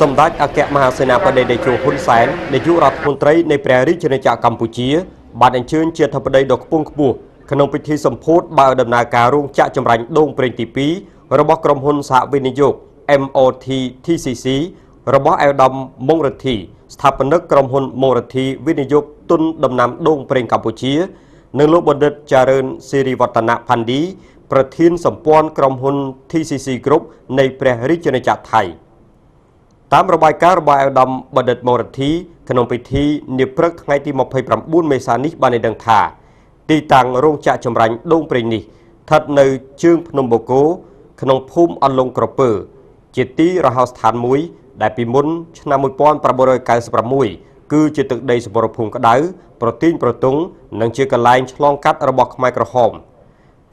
សម្ដេចអគ្គមហាសេនាបតីតេជោហ៊ុនសែននាយករដ្ឋមន្ត្រីនៃព្រះរាជាណាចក្រកម្ពុជាបានអញ្ជើញជាធិបតីដ៏ខ្ពង់ខ្ពស់ក្នុងពិធីសម្ពោធបើកដំណើរការរោងចក្រចម្រាញ់ដូងប្រេងទី2របស់ក្រុមហ៊ុនសហវិនិយោគ MOT TCC របស់អាយដាមម៉ុងរទ្ធីស្ថាបនិកក្រុមហ៊ុនម៉ុងរទ្ធីវិនិយោគទុនដំណាំដូងប្រេងកម្ពុជានិងលោកបណ្ឌិតចារឿនសេរីវឌ្ឍនផាន់ឌីប្រធានសម្ព័ន្ធក្រុមហ៊ុន TCC Group នៃព្រះរាជាណាចក្រថៃតាមរបាយការណ៍របស់អាយដាមបណ្ឌិតម៉ុងរទ្ធីក្នុងពិធីនាព្រឹកថ្ងៃទី29មេសានេះបានឲ្យដឹងថាទីតាំងរោងចក្រចម្រាញ់ដូងប្រេងនេះស្ថិតនៅជើងភ្នំបូកូក្នុងភូមិអន្លង់ក្រពើជាទីរហោស្ថានមួយដែលពីមុនឆ្នាំ1996គឺជាទឹកដីសម្បូរភូមិក្តៅប្រទីងប្រទង់និងជាកន្លែងឆ្លងកាត់របស់ខ្មែរក្រហម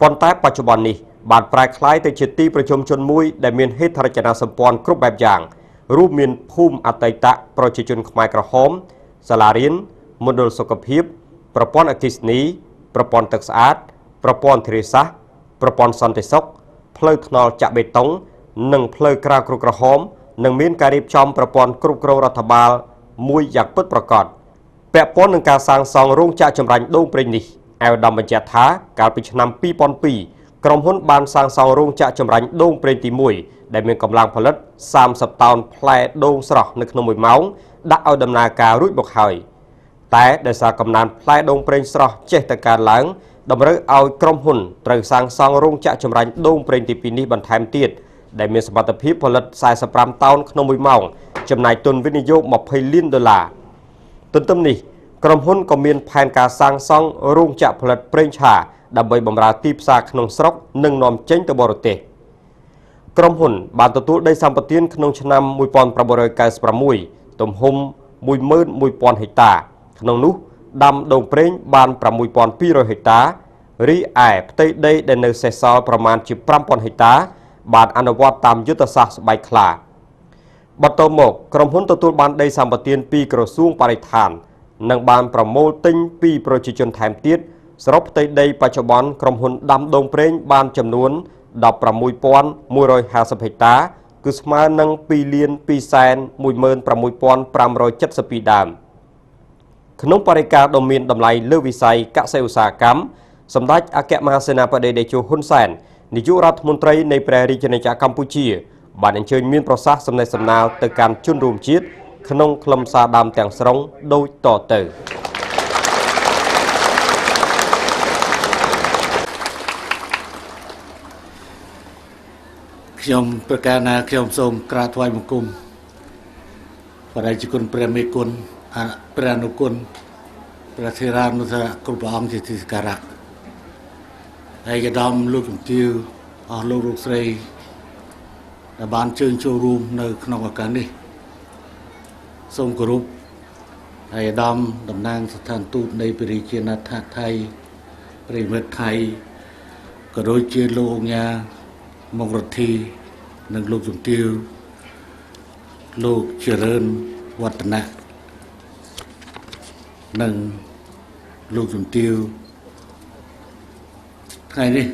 ប៉ុន្តែបច្ចុប្បន្ននេះបានប្រែក្លាយទៅជាទីប្រជុំជនមួយដែលមានហេដ្ឋារចនាសម្ព័ន្ធគ្រប់បែបយ៉ាងរួមមានភូមិអតីតប្រជាជនខ្មែរក្រហមសាលារៀនមណ្ឌលសុខភាពប្រព័ន្ធអគ្គិសនីប្រព័ន្ធទឹកស្អាតប្រព័ន្ធធារាសាស្ត្រប្រព័ន្ធសន្តិសុខផ្លូវថ្នល់ចាក់បេតុងនិងផ្លូវក្រៅគ្រូក្រហមនិងមានការរៀបចំប្រព័ន្ធគ្រប់គ្រងរដ្ឋបាលមួយយ៉ាងពិតប្រាកដពាក់ព័ន្ធនឹងការសាងសង់រោងចក្រចម្រាញ់ដូងប្រេងនេះអាយដាមបញ្ជាក់ថាកាលពីឆ្នាំ2002ក្រុមហ៊ុនបានសាងសង់រោងចក្រចម្រាញ់ដូងប្រេងទី1ដែលមានកម្លាំងផលិត30តោនផ្លែដូងស្រស់នៅក្នុង1ម៉ោងដាក់ឲ្យដំណើរការរួចមកហើយតែដោយសារកំណើនផ្លែដូងប្រេងស្រស់ចេះតែកើនឡើងតម្រូវឲ្យក្រុមហ៊ុនត្រូវសាងសង់រោងចក្រចម្រាញ់ដូងប្រេងទី2នេះបន្ថែមទៀតដែលមានសមត្ថភាពផលិត45តោនក្នុង1ម៉ោងចំណាយទុនវិនិយោគ$20 លានទន្ទឹមនេះក្រុមហ៊ុនក៏មានផែនការសាងសង់រោងចក្រផលិតប្រេងឆាដើម្បីបម្រើទីផ្សារក្នុងស្រុកនិងនាំចេញទៅបរទេសក្រុមហ៊ុនបានទទួលដីសម្បត្តិក្នុងឆ្នាំ1996ទំហំ11,000 ហិកតាក្នុងនោះដាំដូងប្រេងបាន6,200 ហិកតារីឯផ្ទៃដីដែលនៅសេសសល់ប្រមាណជា5,000 ហិកតាបានអនុវត្តតាមយុទ្ធសាស្ត្រស្បែកខ្លាបន្ទាប់មកក្រុមហ៊ុនទទួលបានដីសម្បត្តិពីក្រសួងបរិស្ថាននិងបានប្រមូលទិញពីប្រជាជនថែមទៀតសរុបផ្ទៃដីបច្ចុប្បន្នក្រុមហ៊ុនដាំដូងប្រេងបានចំនួន16,150 ហិកតាគឺស្មើនឹង2,216,572 ដើមក្នុងបរិការដ៏មានតម្លៃលើវិស័យកសិឧស្សាហកម្មសម្ដេចអគ្គមហាសេនាបតីតេជោហ៊ុនសែននាយករដ្ឋមន្ត្រីនៃព្រះរាជាណាចក្រកម្ពុជាបានអញ្ជើញមានប្រសាសន៍សំណេះសំណាលទៅកាន់ជនរួមជាតិក្នុងខ្លឹមសារដើមទាំងស្រុងដូចតទៅខ្ញុំប្រកាសណាខ្ញុំសូមក្រាបថ្វាយបង្គំបរិយាគុណព្រះមេគុណព្រះអនុគុណព្រះធេរានុធរគ្រប់ព្រះអង្គជាទីសក្ការៈហើយក៏ដំលោកជំទាវអស់លោកលោកស្រីដែលបានជើញចូលរួមនៅក្នុងឱកាសនេះសូមគោរពហើយអាដាមតំណាងស្ថានទូតនៃព្រះរាជាណាចក្រថៃប្រិមិត្តថៃក៏ដូចជាលោកអង្គញាម៉ុងរទ្ធីនិងលោកជំទាវលោកចរឿនវឌ្ឍនៈនិងលោកជំទាវថ្ងៃនេះ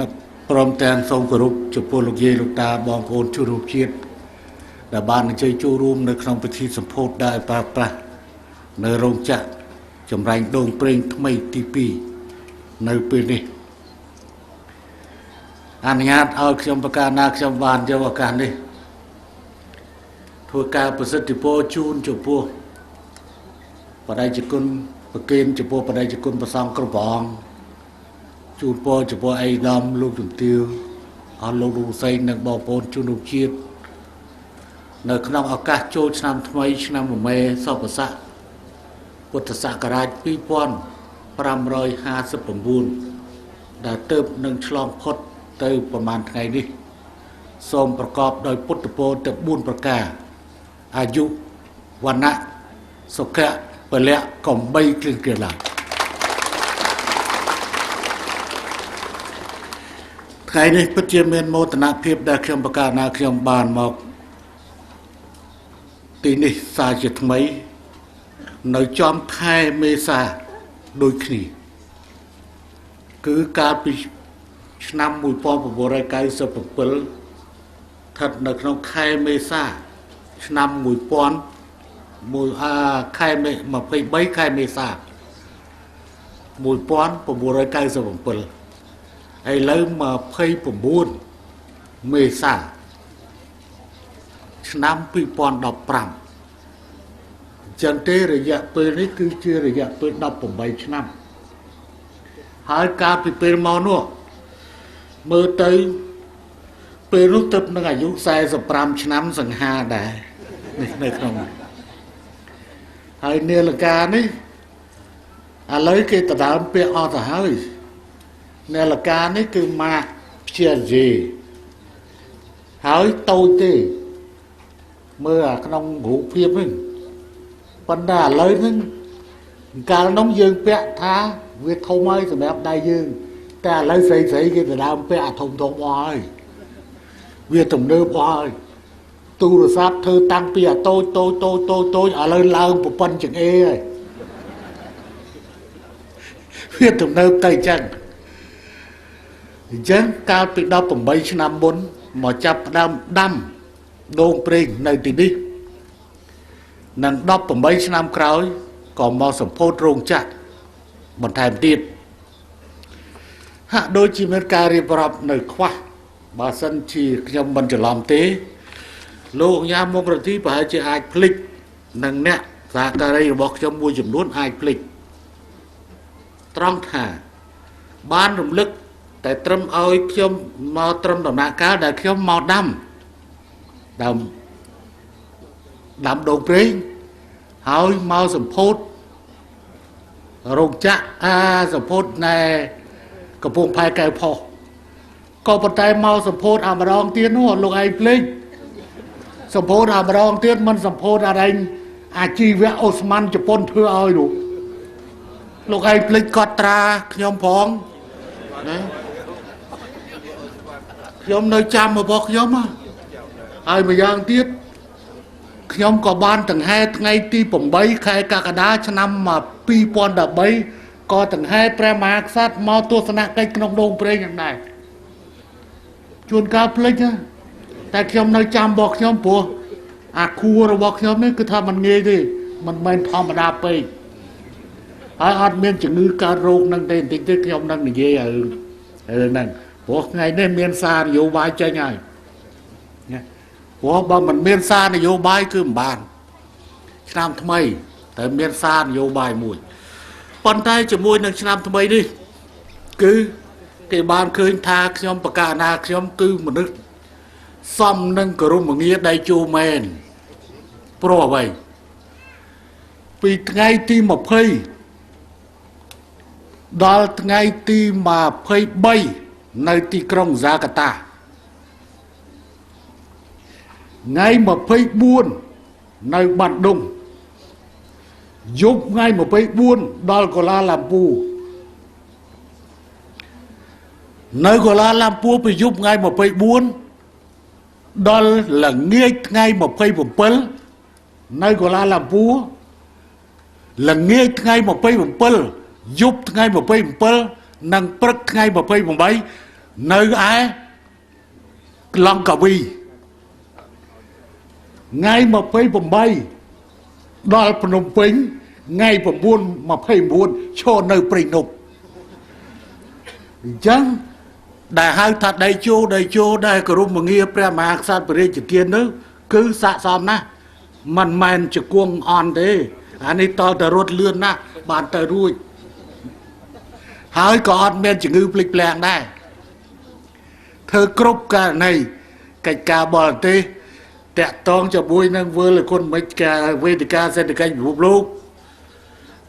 នឹកព្រមទាំងសូមគោរពចំពោះលោកយាយលោកតាបងប្អូនជនរួមជាតិដែលបានអញ្ជើញចូលរួមនៅក្នុងពិធីសម្ពោធដែលប្រើប្រាស់នៅរោងចក្រចម្រាញ់ដូងប្រេងថ្មីទី2នៅពេលនេះអនុញ្ញាតឲ្យខ្ញុំប្រកាសណាខ្ញុំបានយកឱកាសនេះធ្វើការប្រសិទ្ធពរជូនចំពោះបដិជគុណប្រគេនចំពោះបដិជគុណព្រះសង្ឃគ្រប់ព្រះអង្គជូនពរចំពោះអីដាមលោកជំទាវអស់លោកលោកស្រីនិងបងប្អូនជនរួមជាតិនៅក្នុងឱកាសចូលឆ្នាំថ្មីឆ្នាំមមេសពស័កពុទ្ធសករាជ2559ដែលទើបនឹងឆ្លងផុតទៅប្រមាណថ្ងៃនេះសូមប្រកបដោយពុទ្ធពរទាំង4ប្រការអាយុវណ្ណៈសុខៈពលៈកំបីគ្លៀងគ្លាឡើងថ្ងៃនេះពិតជាមានមោទនភាពដែលខ្ញុំប្រកាសណាខ្ញុំបានមកទីនេះសារជាថ្មីនៅចំខែមេសាដូចគ្នាគឺកាលពីឆ្នាំ1997 thật là trong khai mê xa năm mùi pon mùi khai mê mà phải bấy khai mê xa mùi pon của mùi rơi cây rồi bằng ai lấy mà phải của buôn mê xa năm pi pon đọc pram chân tê rồi dạ bê đấy cứ chưa rồi dạ bê đọc bằng 7 năm hai ca pi bê mò nữa mơ tới bê rút tập nó ngày dụ xe rồi pram năm rằng ha đài này không hai nè là ca này lấy cái tờ đám bê o tờ hơi nè là ca này cứ mà chia gì hỏi tôi thì mưa trong ngủ phim ấy vấn đề lớn hơn cả nông dương bẹ tha việc thông ấy rồi mẹ đại dương ta lấy xây cái tờ đám bẹ thông bòi việc tổng nơ bòi tu rồi sát thơ tăng bìa tôi ở lên lao một phân chừng ê rồi việc tổng nơ tay chân chứ cao bị đau bằng 7 năm 4 mà chập đâm đôn prinh nơi tí đi nâng đọc bằng 7 năm khói còn màu sầm phốt rung chặt một thèm tiết hạ đôi chim hết ca riêng bọc nơi khoa bà sân chỉ nhầm mình trở làm tế lộ nha mong rồi tí bà chỉ ai click nâng nẹ và cả đây bọc cho mua dùm luôn ai click trong thả ban rung lực tại trâm ơi khiêm màu trâm đồng nạ cá đã khiêm màu đâm đồ prinh hỏi màu sầm phốt rung chặt sầm phốt này cái vùng phai cây phò có một tay màu sầm phốt mà đong tiên nó lúc ai linh sầm phốt mà đong tiên mình sầm phốt anh chi vẽ Osman Japan thưa ơi đủ lúc ai linh cọt tra nhóm phong đấy nhóm nơi chăm mà bọc nhóm ai mà giang tiết nhóm có ban tầng 2 ngay ti bổng bấy khai cả đá cho năm mà pi pon đập bấy có tầng 2 prema sát mau tua sana cây nông đông preอย่างnày chuồn cá plek á tại nhóm nơi chăm bọc nhóm bùa khu rồi bọc nhóm này cứทำมัน nghe đi mình men thom mà đạpไปai miền chữ ngữ ca rô năng tên tính tới nhóm năng này ghê năng bọc ngày nên miền xa nhiều bài chơi ngày bà mình miền xa này vô bài cứ bàn năm thâm mây tại miền xa này vô bài mùi bàn tay cho mùi nâng năm thâm mây đi cứ cái bàn khơi tha nhóm bà cả nà nhóm cứ một nước xong nâng cửa rung mà nghĩa đây chô men pro vậy vì ngay ti mà phây đó ngay ti mà phây bay nơi ti krong Jakarta ngay mà phây buôn nơi bạn đông giúp ngay mà phây buôn đó có la làm pu nơi có la làm pu phải giúp ngay mà phây buôn đó là nghe ngay mà phây một pel nơi có la làm pu là nghe ngay mà phây một pel giúp ngay mà phây một pel năng prắc ngay mà phây một bay nơi ai long cà vi ngay mà phây bầm bay đó là Phnom Penh ngay mà buôn mà phây buôn cho nơi Pring nộp chẳng đại hai thật đầy chô đây có rung mà nghe pre mà sát bề chữ kiên nữa cứ xạ xóm na mình men chữ cuông on thế anh ấy to tờ rốt lươn na bàn tờ ruồi hỏi có on men chữ ngư plik lẹng đây thơ cướp cả này cách cả bờ tê tẹt tông cho bùi năng vơ là con mấy cả về thì ca sẽ được canh bụp lô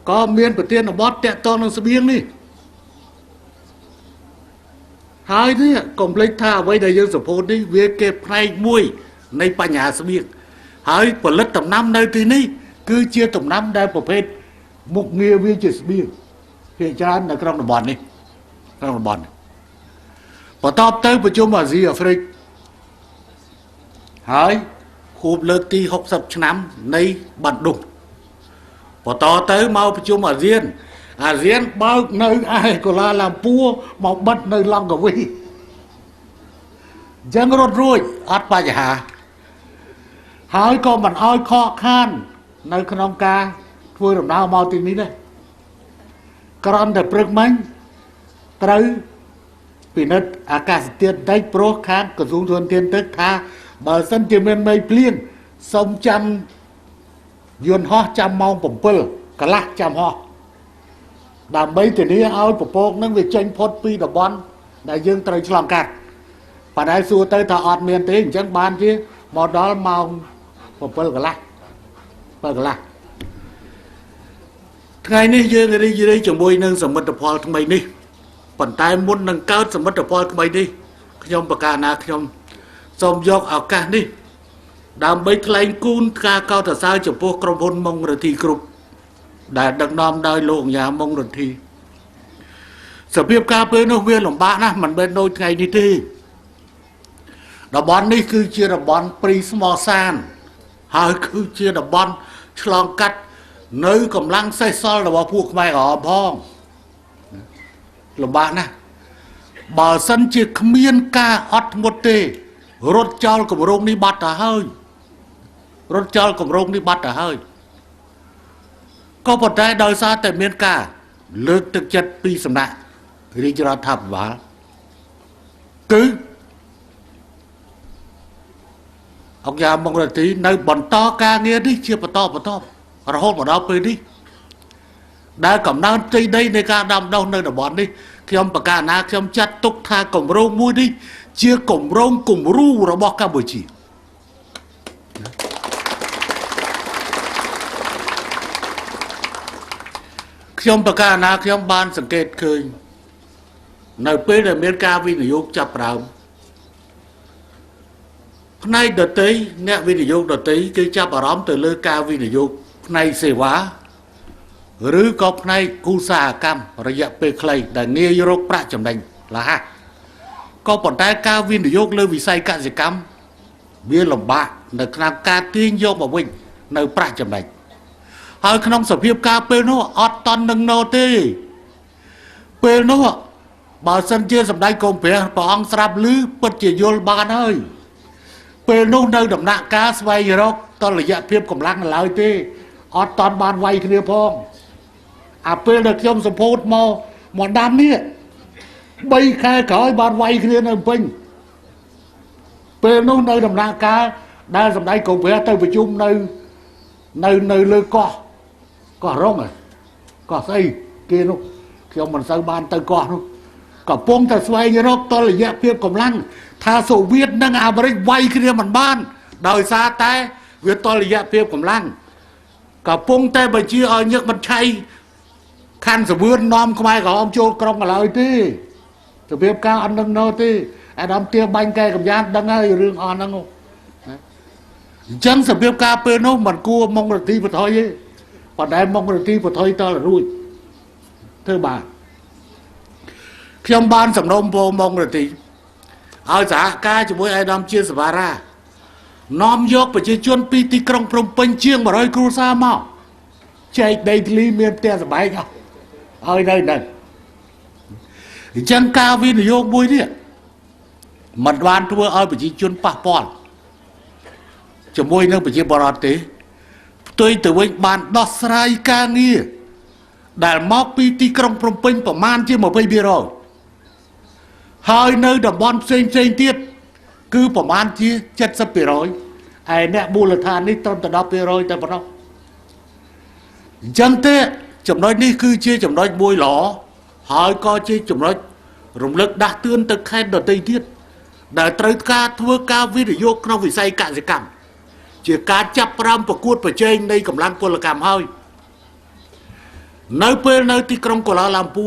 có miền đầu tiên là bót tẹt tông nó sẽ biến đi hai thế còn lấy tha với đại dương sập hồn đi về kẹp này muôiในปัญญาเสบียงhaiผลตำน้ำในที่นี้คือเชี่ยตำน้ำได้ประเภทมุกเงียวิจิตเสบียงเหตุการณ์ในกรองบอลนี่กรองบอลพอตอบเติมประชุมอาเซียนแอฟริกហើយខូបលើកទី60ឆ្នាំនៃបណ្ឌុំបន្តទៅមកប្រជុំអាស៊ានបើកនៅឯកូឡាឡាំពួរមកបិទនៅឡង់កាវី dân rốt ruồi ọt bà giả hỏi có mình oi khó khăn nơi khăn ông ca vui đồng nào mau tìm đi đây còn để bực mình tới vì nó cả tiền đấy pro kháng của dung thuần tiền tức tha bờ sân chỉ miền mây pliên sông trăm yuan ho trăm mong bổng pơ cả lạc trăm ho đàm mấy tiền đi oi bổng bông nó về tranh phốt pi đập bón đại dương trời làm cát và đại xua tới thọ ọt miền tế chẳng ban chứ một đó mong bổng pơ cả lạc ngày nay dương người đi dưới đây chẳng bôi nâng sầm mật đập hoa thằng mày đi phần tay muốn nâng cao sầm mật đập hoa thằng mày đi nhom bạc ca na nhom xôm dọc ảo ca đi đàm bấy klein cún ca cao thật sao chụp po krom hôn mong rồi thì cục đã đặc nom đai lộn nhà mong rồi thì sở biếp ca bên nó viên lòng bạn á mình bên đôi ngày đi thi đập bón đi cứ chia đập bón prismo san hai cứ chia đập bón chlong cắt nơi cầm lăng say sol là bảo buộc mày ở phong lòng bạn á bà sân chia miên ca ót một tê rốt chal cùng rong đi bắt à hơi rốt chal cùng rong đi bắt à hơi có một trái đời xa tại miền ca lược thực chất pi sầm nạ đi cho nó thập vả cứ ông già mong là tí nơi bọn to ca nghe đi chia bọn to rồi hôn bọn đó đi đi đã cầm năng trên đây nơi ca đâm đâu nơi là bọn đi khi ông bà ca na khi ông chặt túc tha cổng rong mui đi chia cổng rong cùng ru rồi bỏ ca buổi chiều khi ông bà ca na khi ông banสังเกต khơi nơiពេលដែលមានការវិនិយោគចាប់ផ្ដើមផ្នែកដទៃអ្នកវិនិយោគដទៃគេចាប់អារម្មណ៍ទៅលើការវិនិយោគផ្នែកសេវាឬក៏ផ្នែកឧស្សាហកម្មរយៈពេលខ្លីដែលងាយរកប្រាក់ចំណេញលះក៏ប៉ុន្តែការវិនិយោគលើវិស័យកសិកម្មវាលំបាកនៅក្នុងការទាញយកមកវិញនៅប្រាក់ចំណេញហើយក្នុងសភាពការពេលនោះអត់តន់នឹងណូទេពេលនោះបើសិនជាសម្ដេចកុម្ពះព្រះអង្គស្រាប់ឮពិតជាយល់បានហើយពេលនោះនៅដំណាក់កាលស្វែងរកតលយៈភាពកម្លាំងឡើយទេអត់តន់បានវាយគ្នាផងអាពេលដែលខ្ញុំសម្ពោធមកដាំនេះ3ខែក្រោយបានវាយគ្នានៅពេញពេលនោះនៅដំណាក់កាលដែលសម្ដេចកុម្ពះទៅប្រជុំនៅលើកោះរងកោះស្អីគេនោះខ្ញុំមិនសូវបានទៅកោះនោះកំពុងតែស្វែងរកតលយៈភាពកម្លាំងថាសូវៀតនិងអាមេរិកវាយគ្នាមិនបានដោយសារតែវាតលយៈភាពកម្លាំងកំពុងតែបញ្ជាឲ្យញឹកមិនឆៃខណ្ឌសវឿននាំខ្មែរក្រហមចូលក្រុងឡើយទេរបៀបការអត់នឹងណូទេអាដាមទៀបាញ់កែកំយ៉ានដឹងហើយរឿងអស់ហ្នឹងអញ្ចឹងរបៀបការពេលនោះមិនគួរមងរទីបថុយទេប៉ុន្តែមងរទីបថុយតលរួចធ្វើបានខ្ញុំបានសំណូមពរមងរទីឲ្យសហការជាមួយអាដាមជាសវ៉ារ៉ានាំយកប្រជាជនពីទីក្រុងភ្នំពេញជាង100គ្រួសារមកចែកដីធ្លីមានផ្ទះសម្បែងអស់ឲ្យនៅនឹងអញ្ចឹងការវិនិយោគមួយនេះមិនបានធ្វើឲ្យប្រជាជនប៉ះពាល់ជាមួយនឹងប្រជាពលរដ្ឋទេផ្ទុយទៅវិញបានដោះស្រាយការងារដែលមកពីទីក្រុងភ្នំពេញប្រមាណជា20%ហើយនៅតំបន់ផ្សេងទៀតគឺប្រមាណជា70%ឯអ្នកមូលដ្ឋាននេះត្រឹមតែ10%តែប៉ុណ្ណោះអញ្ចឹងទេចំណុចនេះគឺជាចំណុចមួយល្អហើយក៏ជាចំណុចរំលឹកដាស់តឿនទៅខេត្តដទៃទៀតដែលត្រូវការធ្វើការវិនិយោគក្នុងវិស័យកសិកម្មជាការចាប់ផ្ដើមប្រកួតប្រជែងនៃកម្លាំងពលកម្មហើយនៅពេលនៅទីក្រុងកូឡាឡាំពូ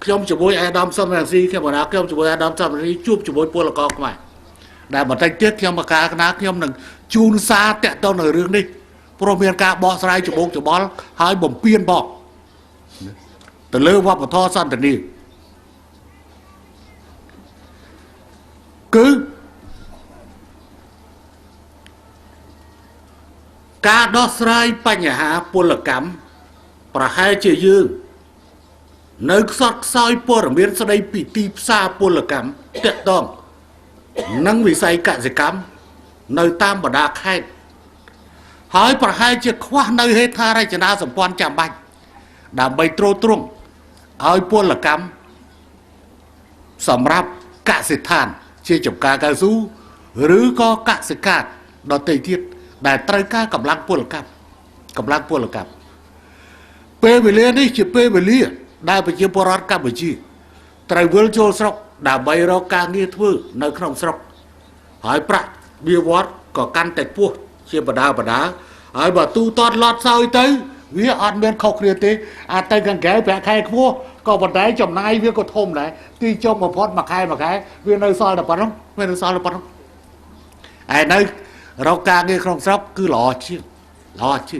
ខ្ញុំជាមួយអាដាមសំរងស៊ីខ្ញុំបានខ្ញុំជាមួយអាដាមសំរងស៊ីជួបជាមួយពលករខ្មែរដែលបន្តិចទៀតខ្ញុំមកការកណាខ្ញុំនឹងជូនសារតាក់ទងនឹងរឿងនេះព្រោះមានការបកស្រាយច្បោកច្បល់ហើយបំពេញបកទៅលើវប្បធម៌សន្តិនិកគឺការដោះស្រាយបញ្ហាពលកម្មប្រហែលជាយើងនៅខ្សត់ខ្សោយព័ត៌មានស្ដីពីទីផ្សារពលកម្មតាក់ទង nâng vì say cả gì cắm nơi tam và đa khai hỏi bà hai chiếc khoa nơi hết tha ra cho na sầm quan chạm bạch đã bay trô trung hỏi buôn là cắm sầm rạp cả sự than chia chụp ca ca du rứ có cả sự cát đó tây thiết đại trai ca cầm lăng buôn là cắm pe về liền đi chỉ pe về liền đại bị chia bò rót cả bị chi trai vươn trôi sọc đã bay ra ca nghe thưa nơi không sọc hỏi bạc bia vót có căn tạch pua chia bà đá hỏi bà tu toát lọt sao tới vì ăn bên khóc riêng thế tay càng ghé bẻ khai pua có bà đáy chồng nay vì có thôm đấy tuy trong một phót mà khai vì nơi soi là bắt không nơi rau ca nghe không sọc cứ lo chứ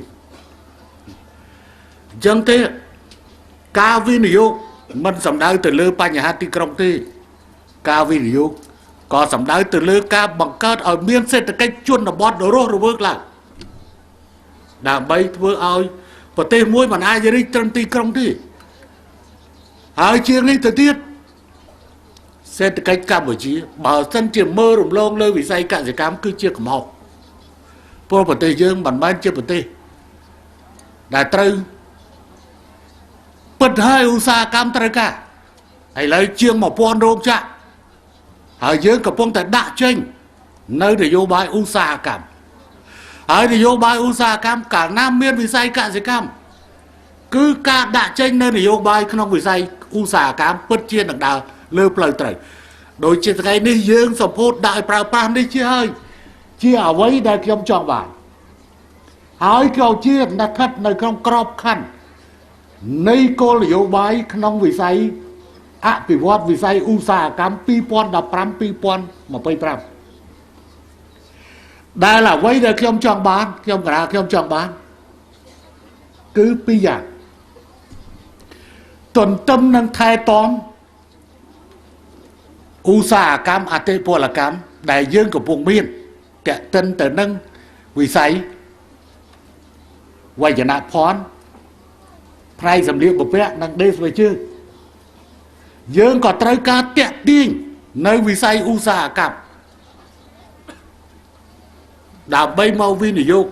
dân thế ca vi nhiều mình sầm đau từ lư pa nhà hát ti krong tê ca vi nhiều có sầm đau từ lư ca bằng cát ở miền xây từ cái chuôn là bọt đồ rồi bước lại đàm bay vừa ơi và tê muối mà ai vậy đi trong ti krong tê hai chiếc đi từ tiết xây từ cái cam ở chí bảo sân chiềm mơ rụng lông lơ vì say cả gì cam cứ chia cầm học po và tê dương bản ban chia và tê đại trư bật hai u sa cam trai cả hãy lấy chiêng một pon rôm chạ hãy dưới cả pon tại đạ tranh nơi để vô bài u sa cam hãy để vô bài u sa cam cả nam miên vì say cả gì cam cứ cả đạ tranh nơi để vô bài không vì say u sa cam bật chiên đặc đà lơ plei trời đối trên cái này dương sập hốt đại pram đi chia hơi chia ở với đại kiêm chọn bài hãy cầu chia đặt khát nơi không crop khăn nay cô là dấu bài không vì say bị vót vì say u sa cam pi pon đập pram pi pon mà pay pram đây là quay để khi ông chọn bán khi ông chọn bán cứ pi dạng tuần tâm năng thay tóm u sa cam ate po là cam đại dương của vùng miền kẻ tân từ nâng vì say quay trở lại phón prai sầm liệp của bé năng đế về chứ dương còn tới ca tẹt điên nơi vì say u sa cam đã bay mau vi nỉ vô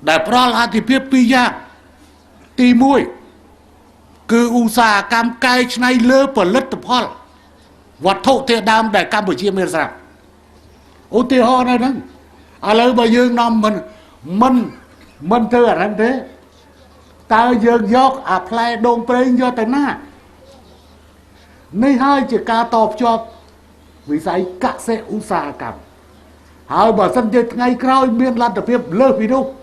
đại pro là thì biết pi ya ti muôi cứ u sa cam cay này lơ पर lất tập hol vật thụ thiệt đam đại Campuchia miền Nam ô ti ho này đó lơ bà dương năm mình thưa ở đây thế ta dương dọc play đông prey do tới na nơi hai chỉ ca tọp cho vì say cả xe u sa cam hỏi bà sân chơi ngay kroi miền lan tập hiệp lơ vì đâu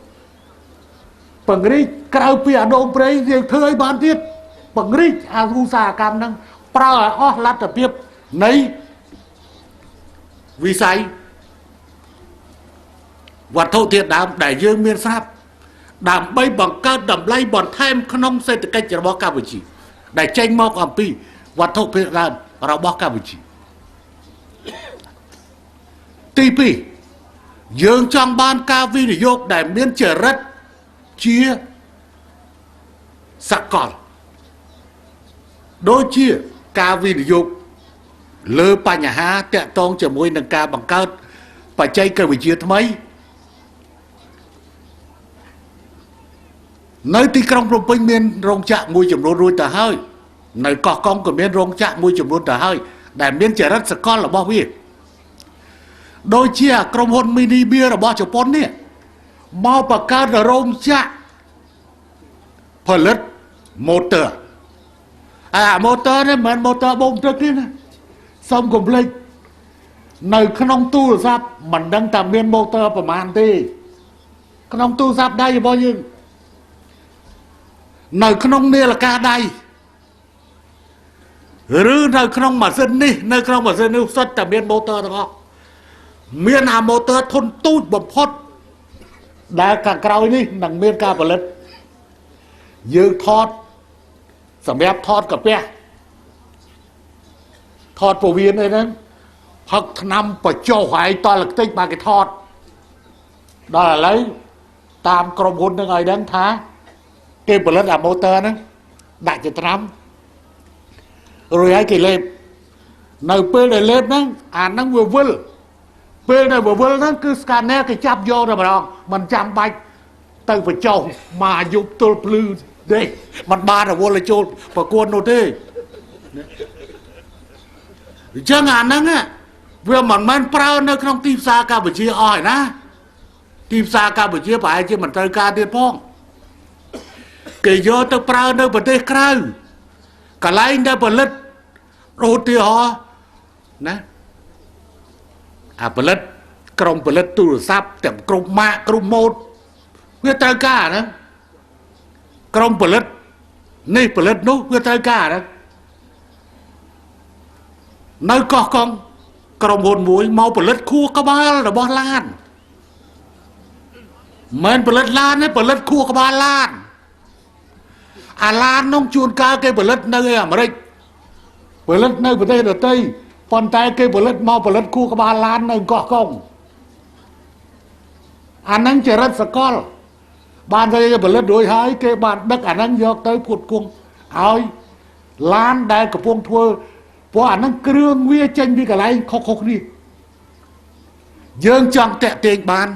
bằng đi kroi pia đông prey riêng thưa bán tiết bằng đi u sa cam năng pra lan tập hiệp nấy vì say vật thâu thiệt đám đại dương miền Sáp đám bay bằng ca đầm lay bọn thêm không xây từ cách cho bó Campuchia đại tranh mọc ẩm pi vật thâu thiệt đám ra bó Campuchia TP dương trong ban ca vi để vô đại miền trở rất chia sắc còn đôi chia ca vi để vô lơ pa nhà ha tẹt tông chờ môi nâng ca bằng cao phải chơi cơ bị chia mấy nơi tí công rộng bình miền rộng trạng mùi chùm rôn rùi tờ hơi nơi có công của miền rộng trạng mùi chùm rôn tờ hơi để miền trẻ rất sạc con là bao nhiêu đôi chia công hôn mini bia là bao chục pon nè bao bà cao là rộng trạng phần lứt motor motor này mình motor bông trước kia nè xong cùng lên nơi khăn ông tu là sao mình đang tạm miền motor và màn đi khăn ông tu sao đây là bao nhiêu nơi khăn ông này là ca đây rư nơi khăn ông mà dân đi nơi khăn ông mà dân đi xuất tạm miền motor đó miền hà motor thôn tu bầm phốt đã cả cầu đi nằng miền ca và lên dương thọt sầm ép thọt cà phê thọt phổ biến này đó hoặc năm và cho hoài to là tích ba cái thọt đó là lấy tam crom hôn người đang thá cái bật lên là motor đó đại cho năm rồi ai kỳ lên nơiពេលដែលលេបហ្នឹងអាហ្នឹងវាវិលពេលដែលវាវិលហ្នឹងគឺ scanner គេចាប់យកតែម្ដងមិនចាំបាច់ទៅបញ្ចុះមកអាយុទល់ភ្លឺទេមិនបានរវល់ចូលប្រគួតនោះទេអញ្ចឹងអាហ្នឹងវាមិនមែនប្រើនៅក្នុងទីផ្សារកម្ពុជាអស់ឯណាទីផ្សារកម្ពុជាប្រហែលជាមិនត្រូវការទៀតផងគេយកទៅប្រើនៅប្រទេសក្រៅកន្លែងដែលផលិតឧទាហរណ៍ណាអាផលិតក្រុមផលិតទូរស័ព្ទទាំងគ្រប់ម៉ាកគ្រប់ម៉ូតវាត្រូវការហ្នឹងក្រុមផលិតនេះផលិតនោះវាត្រូវការហ្នឹងនៅកោះកុងក្រុមហ៊ុនមួយមកផលិតខួរក្បាលរបស់ឡានមិនផលិតឡានទេផលិតខួរក្បាលឡានអាឡាននោះជួនកាលគេផលិតនៅអាមេរិកផលិតនៅប្រទេសដទៃប៉ុន្តែគេផលិតមកផលិតខួរក្បាលឡាននៅកោះកុងអាហ្នឹងចរិតសកលបានគេផលិតរួចហើយគេបានដឹកអាហ្នឹងយកទៅផ្គត់ផ្គង់ឲ្យឡានដែលកំពុងធ្វើព្រោះអាហ្នឹងគ្រឿងវាចេញពីកន្លែងខុសៗគ្នាយើងចង់តាក់ទាញបាន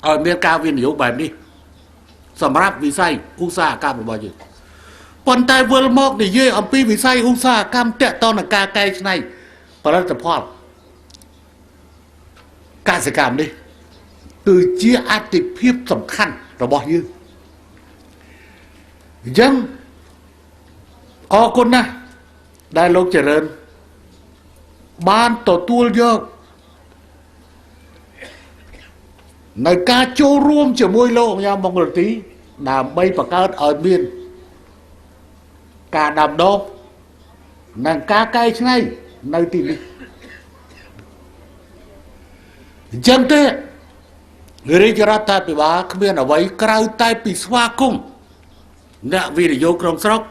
ឲ្យមានការវិនិយោគបែបនេះសម្រាប់វិស័យឧស្សាហកម្មរបស់យើងប៉ុន្តែវិលមកនិយាយអំពីវិស័យឧស្សាហកម្មតាក់ទងនឹងការកែច្នៃផលិតផលកសិកម្មនេះគឺជាអាទិភាពសំខាន់របស់យើងអញ្ចឹងអរគុណណាស់ដែលលោកចរិនបានទទួលយកនៅការចូលរួមជាមួយលោកអញ្ញាមង្គលទីដើម្បីបង្កើតឲ្យមានការដាំដុះនិងការកែច្នៃនៅទីនេះអញ្ចឹងទេរាជរដ្ឋាភិបាលគ្មានអ្វីក្រៅតែពីស្វាគមន៍អ្នកវិនិយោគក្នុងស្រុក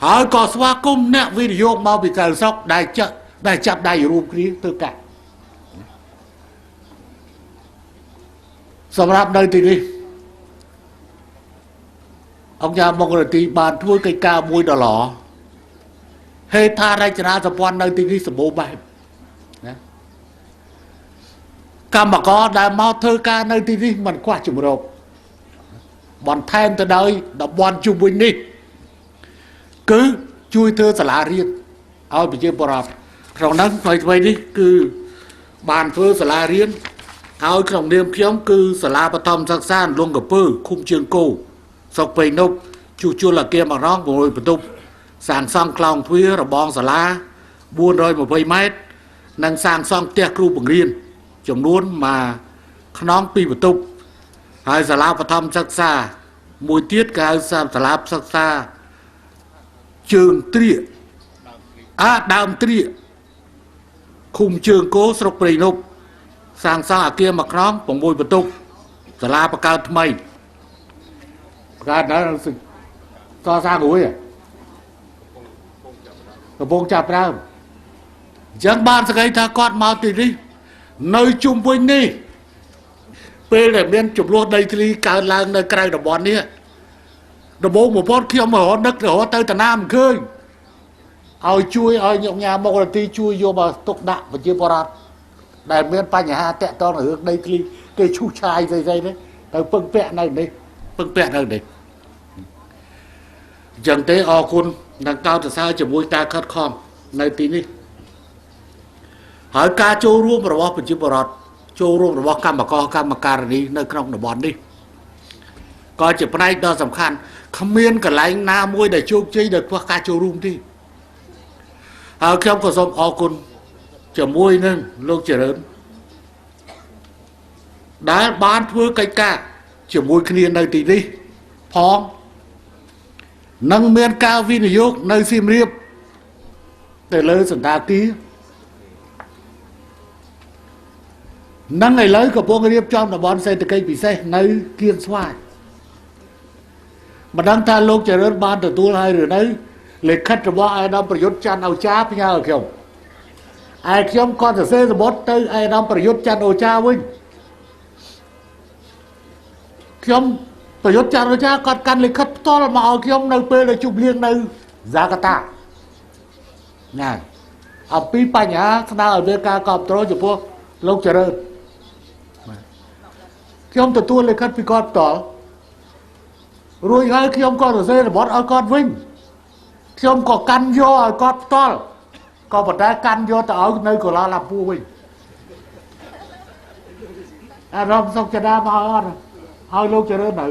ហើយក៏ស្វាគមន៍អ្នកវិនិយោគមកពីក្រៅស្រុកដែលចាប់ដៃរួមគ្នាធ្វើការសម្រាប់នៅទីនេះអង្គការមង្គលទីបានធ្វើកិច្ចការមួយដ៏ល្អហេដ្ឋារចនាសម្ព័ន្ធនៅទីនេះសម្បូរបែបណាកម្មករដែលមកធ្វើការនៅទីនេះមិនខ្វះជំរកបន្ថែមទៅដោយតំបន់ជុំវិញនេះគឺជួយធ្វើសាលារៀនឲ្យប្រជាពលរដ្ឋក្នុងនោះថ្មីនេះគឺបានធ្វើសាលារៀនឲ្យក្នុងនាមខ្ញុំគឺសាលាបឋមសិក្សាលងកពើឃុំជើងគោស្រុកពេញនោះជួសជុលអគារម្ដង6បន្ទប់សាងសង់ក្លោងទ្វាររបងសាលា420ម៉ែត្រនិងសាងសង់ផ្ទះគ្រូបង្រៀនចំនួនមកខ្នង2បន្ទប់ហើយសាលាបឋមសិក្សាមួយទៀតគេហៅសាលាសិក្សាជើងត្រៀកដើមត្រៀកឃុំជើងគោស្រុកព្រៃនប់សាងសង់អគារមួយខ្នង6បន្ទប់សាលាបង្កើតថ្មីបង្កើតដល់សសាងរួយកំពុងចាប់ដើមអញ្ចឹងបានសង្កេតថាគាត់មកទីនេះនៅជុំវិញនេះពេលដែលមានចំនួនដីធ្លីកើតឡើងនៅក្រៅតំបន់នេះដំបូងបំផុតខ្ញុំរហូតនឹករហូតទៅតាណាមិនឃើញឲ្យជួយឲ្យញញ៉ាមកទីជួយយកមកទុកដាក់ប្រជាពលរដ្ឋដែលមានបញ្ហាតាក់ទងរឿងដីធ្លីគេឈូសឆាយស្អីៗនេះទៅពឹងពាក់នៅនេះពឹងពាក់នៅនេះអញ្ចឹងទេអរគុណនិងកោតសរសើរជាមួយការខិតខំនៅទីនេះហើយការចូលរួមរបស់ប្រជាពលរដ្ឋចូលរួមរបស់កម្មករកម្មការិនីនៅក្នុងតំបន់នេះក៏ជាផ្នែកដ៏សំខាន់គ្មានកន្លែងណាមួយដែលជោគជ័យដោយខ្វះការចូលរួមទេហើយខ្ញុំក៏សូមអរគុណជាមួយនឹងលោកចរិនដែលបានធ្វើកិច្ចការជាមួយគ្នានៅទីនេះផងនិងមានការវិនិយោគនៅសៀមរាបទៅលើសណ្ឋាគារនិងឥឡូវកំពុងរៀបចំតំបន់សេដ្ឋកិច្ចពិសេសនៅគៀនស្វាយមិនដឹងថាលោកចរិនបានទទួលហើយឬនៅលិខិតរបស់អាយដាមប្រយុទ្ធច័ន្ទអូចាផ្ញើឲ្យខ្ញុំឯខ្ញុំក៏សរសេរសម្បត្តិទៅអាយដាមប្រយុទ្ធច័ន្ទអូចាវិញខ្ញុំប្រយុទ្ធច័ន្ទអូចាគាត់កាន់លិខិតផ្ទាល់មកឲ្យខ្ញុំនៅពេលដែលជួបលៀងនៅហ្សាកាតា ណាអំពីបញ្ហាស្នើឲ្យមានការគ្រប់គ្រងចំពោះលោកចរិតខ្ញុំទទួលលិខិតពីគាត់ផ្ទាល់រួចហើយខ្ញុំក៏សរសេររបត់ឲ្យគាត់វិញខ្ញុំក៏កាន់យកឲ្យគាត់ផ្ទាល់ក៏ប៉ុន្តែកាន់យកទៅឲ្យនៅកន្លងឡាពូវិញអារម្មណ៍សុខចដាមកអត់ឲ្យលោកចរិតនៅ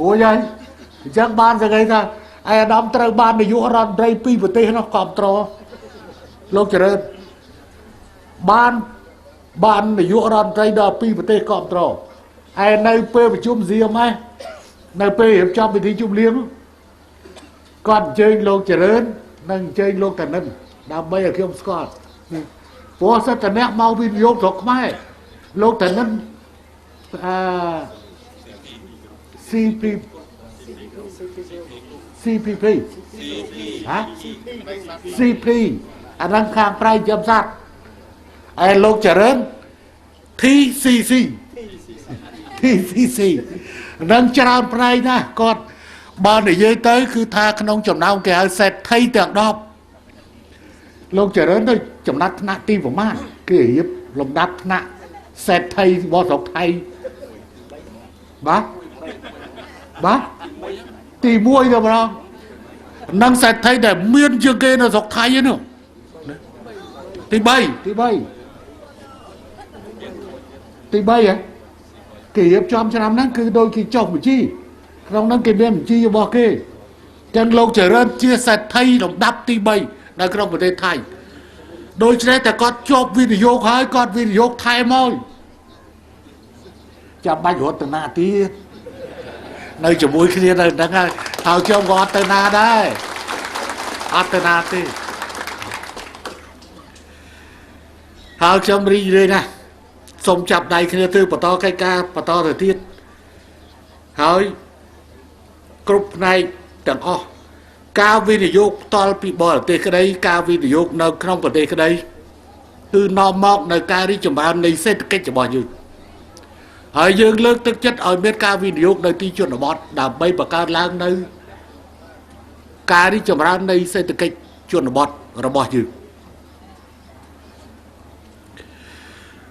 អូយហើយអញ្ចឹងបានស្អីថាអាដាមត្រូវបាននាយករដ្ឋមន្ត្រីពីប្រទេសនោះគ្រប់គ្រងលោកចរិតបាននាយករដ្ឋមន្ត្រីដល់ពីប្រទេសគ្រប់គ្រងឯនៅពេលប្រជុំសៀមហ្នឹងនៅពេលរៀបចំពិធីជុំលៀងគាត់អញ្ជើញលោកចរិតនិងអញ្ជើញលោកតានិនដើម្បីឲ្យខ្ញុំស្គាល់ព្រោះសិទ្ធិអ្នកមកវិនិយោគស្រុកខ្មែរលោកតានិនCPP ហ៎ CP អាហ្នឹងខាងប្រៃចំស័ក្តិឯលោកចរិន TCC នឹងច្រើនប្រៃណាស់គាត់បើនិយាយទៅគឺថាក្នុងចំណោមគេហៅសេដ្ឋីទាំង10លោកចរិនទៅចំណាត់ថ្នាក់ទីប្រមាណគេរៀបលំដាប់ថ្នាក់សេដ្ឋីរបស់ស្រុកថៃបាទទី1ទៅម្ដងនឹងសេដ្ឋីដែលមានជាងគេនៅស្រុកថៃហ្នឹងទី3ហ៎គេរៀបចំឆ្នាំហ្នឹងគឺដូចគេចុះបញ្ជីក្នុងហ្នឹងគេមានបញ្ជីរបស់គេចឹងលោកចរិនជាសេដ្ឋីលំដាប់ទី3នៅក្នុងប្រទេសថៃដូច្នេះតែគាត់ជាប់វិនិយោគហើយគាត់វិនិយោគថែមមកចាំបាច់រត់ទៅណាទៀតនៅជាមួយគ្នានៅហ្នឹងហើយខ្ញុំក៏អត់ទៅណាដែរអត់ទៅណាទេហើយខ្ញុំរីករាយណាស់សូមចាប់ដៃគ្នាធ្វើបន្តកិច្ចការបន្តទៅទៀតហើយគ្រប់ផ្នែកទាំងអស់ការវិនិយោគផ្ទាល់ពីបរទេសក្តីការវិនិយោគនៅក្នុងប្រទេសក្តីគឺនាំមកនៅការរីកចម្រើននៃសេដ្ឋកិច្ចរបស់យើងហើយយើងលើកទឹកចិត្តឲ្យមានការវិនិយោគនៅទីជនបទដើម្បីបង្កើតឡើងនៅការរីកចម្រើននៃសេដ្ឋកិច្ចជនបទរបស់យើង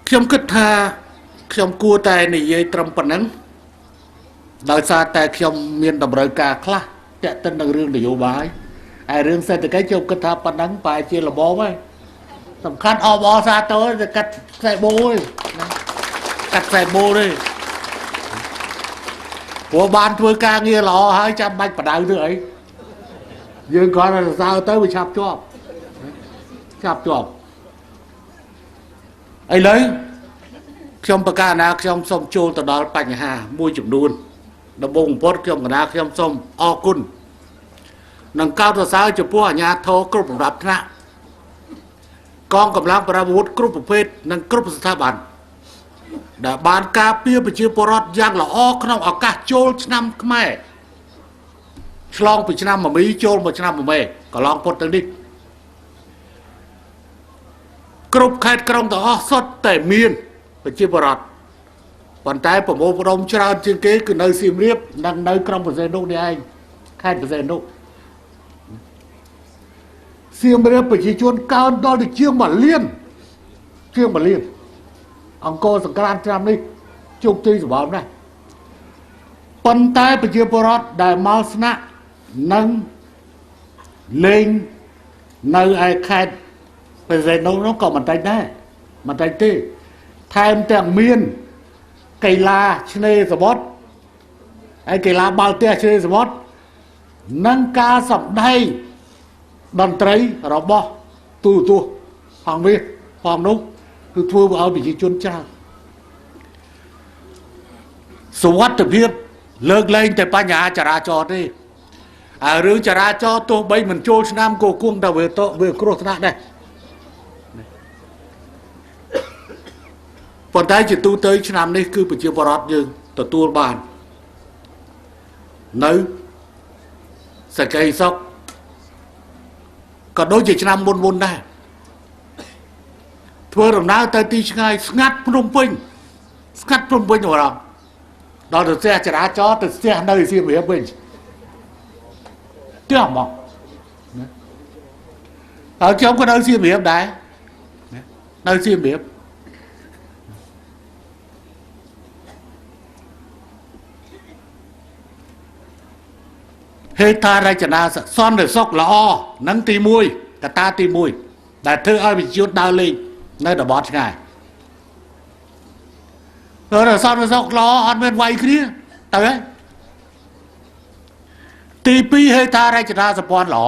ខ្ញុំគិតថាខ្ញុំគួរតែនិយាយត្រឹមប៉ុណ្ណឹងដោយសារតែខ្ញុំមានតម្រូវការខ្លះទាក់ទិននឹងរឿងនយោបាយហើយរឿងសេដ្ឋកិច្ចខ្ញុំគិតថាប៉ុណ្ណឹងប្រហែលជាល្មមហើយសំខាន់អបអសាទរតែកាត់ខ្សែបូទេកាត់ខ្សែបូទេព្រោះបានធ្វើការងារល្អហើយចាំបាច់បដៅទៅអីយើងគ្រាន់តែសរសើរទៅវាឆាប់ជាប់ឥឡូវខ្ញុំប្រកាសណាខ្ញុំសូមចូលទៅដល់បញ្ហាមួយចំនួនដំបូងបំផុតខ្ញុំកណាខ្ញុំសូមអរគុណនិងកោតសរសើរចំពោះអាជ្ញាធរគ្រប់កម្រិតថ្នាក់កងកម្លាំងប្រដាប់អាវុធគ្រប់ប្រភេទនិងគ្រប់ស្ថាប័នដែលបានការពារប្រជាពលរដ្ឋយ៉ាងល្អក្នុងឱកាសចូលឆ្នាំខ្មែរឆ្លងពីឆ្នាំមមីចូលមកឆ្នាំមមេកន្លងផុតទៅនេះគ្រប់ខេត្តក្រុងទាំងអស់សុទ្ធតែមានប្រជាពលរដ្ឋប៉ុន្តែប្រមូលផ្ដុំច្រើនជាងគេគឺនៅសៀមរាបនិងនៅក្រុងបរសេនុនេះឯងខេត្តបរសេនុសៀមរាបប្រជាជនកើនដល់ទៅជាង1លានអង្គរសង្ក្រាន្តឆ្នាំនេះជោគជ័យសម្បើមណាស់ប៉ុន្តែប្រជាពលរដ្ឋដែលមកស្នាក់និងលេងនៅឯខេត្តបរសេនុនោះក៏មិនតិចដែរមិនតិចទេថែមទាំងមានកីឡាឆ្នេរសមុទ្រហើយកីឡាបាល់ទះឆ្នេរសមុទ្រនិងការសម្ដែងតន្ត្រីរបស់ទូរទស្សន៍ផងនេះផងនោះគឺធ្វើឲ្យប្រជាជនច្រើនសុវត្ថិភាពលើកលែងតែបញ្ហាចរាចរណ៍ទេហើយរឿងចរាចរណ៍ទោះបីមិនចូលឆ្នាំក៏គង់តែវាគ្រោះថ្នាក់ដែរប៉ុន្តែជាទូទៅឆ្នាំនេះគឺប្រជាពលរដ្ឋយើងទទួលបាននៅសេចក្តីសុខក៏ដូចជាឆ្នាំមុនដែរធ្វើដំណើរទៅទីឆ្ងាយស្ងាត់ភ្នំពេញអរ៉ាប់ដល់ទៅផ្ទះចរាចរណ៍ទៅផ្ទះនៅសៀមរាបវិញផ្ទះមក ខ្ញុំក៏នៅសៀមរាបដែរនៅសៀមរាបហេដ្ឋារចនាសន្តិសុខល្អនឹងទី1កត្តាទី1ដែលធ្វើឲ្យប្រជាជនដើរលេងនៅតំបន់ឆ្ងាយដល់សន្តិសុខល្អអត់មានវាយគ្នាទៅហើយទី2ហេដ្ឋារចនាសម្ព័ន្ធល្អ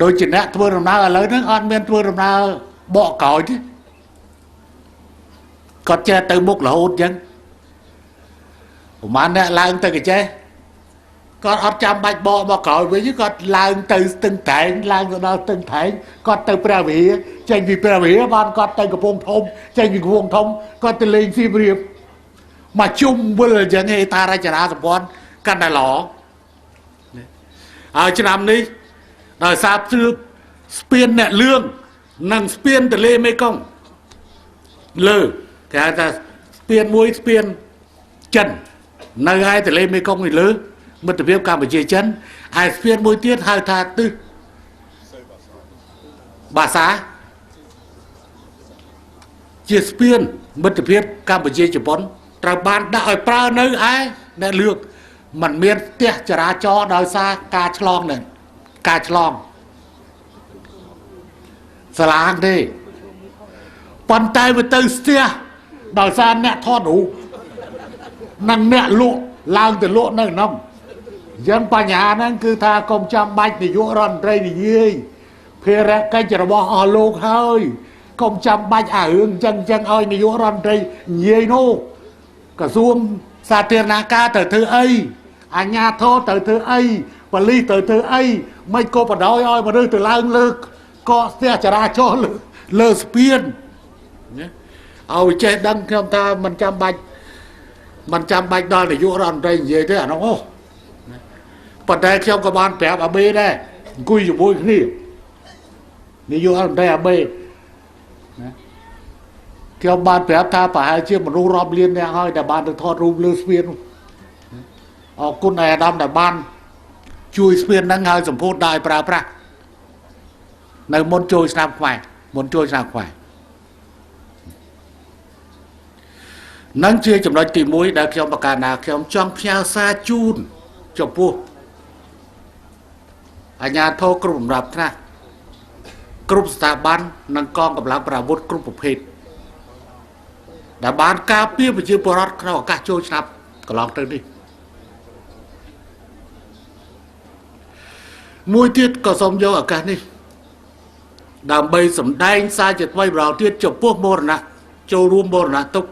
ដូចជាអ្នកធ្វើដំណើរឥឡូវហ្នឹងអត់មានធ្វើដំណើរបកក្រោយទេគាត់ចេះទៅមុខរហូតអញ្ចឹងប្រហែលអ្នកឡើងទៅកចេះគាត់អត់ចាំបាច់បកមកក្រោយវិញគាត់ឡើងទៅស្ទឹងត្រែងឡើងទៅដល់ស្ទឹងត្រែងគាត់ទៅព្រះវិហារចេញពីព្រះវិហារបានគាត់ទៅកំពង់ធំចេញពីកំពង់ធំគាត់ទៅលេងសៀមរាបមកជុំវិលអញ្ចឹងហេដ្ឋារចនាសម្ព័ន្ធកាន់តែល្អហើយឆ្នាំនេះដោយសារស្ពានអ្នកលឿងនិងស្ពានទន្លេមេគង្គលើគេហៅថាស្ពានមួយស្ពានចិននៅឯទន្លេមេគង្គនេះលើមិត្តភាពកម្ពុជាចិនហើយស្ពានមួយទៀតហៅថាទិសបាសាជាស្ពានមិត្តភាពកម្ពុជាជប៉ុនត្រូវបានដាក់ឲ្យប្រើនៅឯអ្នកលឿងมันមានផ្ទះចរាចរណ៍ដោយសារការឆ្លងនឹងការឆ្លងស្លាងទេប៉ុន្តែវាទៅស្ទះដោយសារអ្នកថតរូបនិងអ្នកលក់ឡើងទៅលក់នៅក្នុងយ៉ាងបញ្ហាហ្នឹងគឺថាកុំចាំបាច់នាយករដ្ឋមន្ត្រីនិយាយភារកិច្ចរបស់អស់លោកហើយកុំចាំបាច់អារឿងចឹងឲ្យនាយករដ្ឋមន្ត្រីនិយាយនោះក្រសួងសាធារណការទៅធ្វើអីអាជ្ញាធរទៅធ្វើអីប៉ូលីសទៅធ្វើអីមិនក៏បដ ாய் ឲ្យមនុស្សទៅឡើងលើកកកស្ទះចរាចរណ៍លើស្ពានឲ្យចេះដឹងខ្ញុំថាមិនចាំបាច់ដល់នាយករដ្ឋមន្ត្រីនិយាយទេអានោះប៉ុន្តែខ្ញុំក៏បានប្រាប់អាបេដែរអង្គុយជាមួយគ្នានាយករដ្ឋមន្ត្រីអាបេខ្ញុំបានប្រាប់ថាប្រហែលជាមនុស្សរាប់លានអ្នកហើយដែលបានទៅថតរូបលើស្ពានអរគុណអាដាមដែលបានជួយស្ពានហ្នឹងឲ្យសម្ពោធដល់ប្រើប្រាស់នៅមុនចូលឆ្នាំខ្មែរនឹងជាចំណុចទី1ដែលខ្ញុំប្រកាសថាខ្ញុំចង់ផ្ញើសារជូនចំពោះអាជ្ញាធរគ្រប់លំដាប់ថ្នាក់គ្រប់ស្ថាប័ននិងកងកម្លាំងប្រអាវុធគ្រប់ប្រភេទដែលបានការពារប្រជាពលរដ្ឋក្នុងឱកាសចូលឆ្នាំកន្លងទៅនេះមួយទៀតក៏សូមយកឱកាសនេះដើម្បីសម្ដែងសារជាថ្មីម្ដងទៀតចំពោះមរណៈចូលរួមមរណទុក្ខ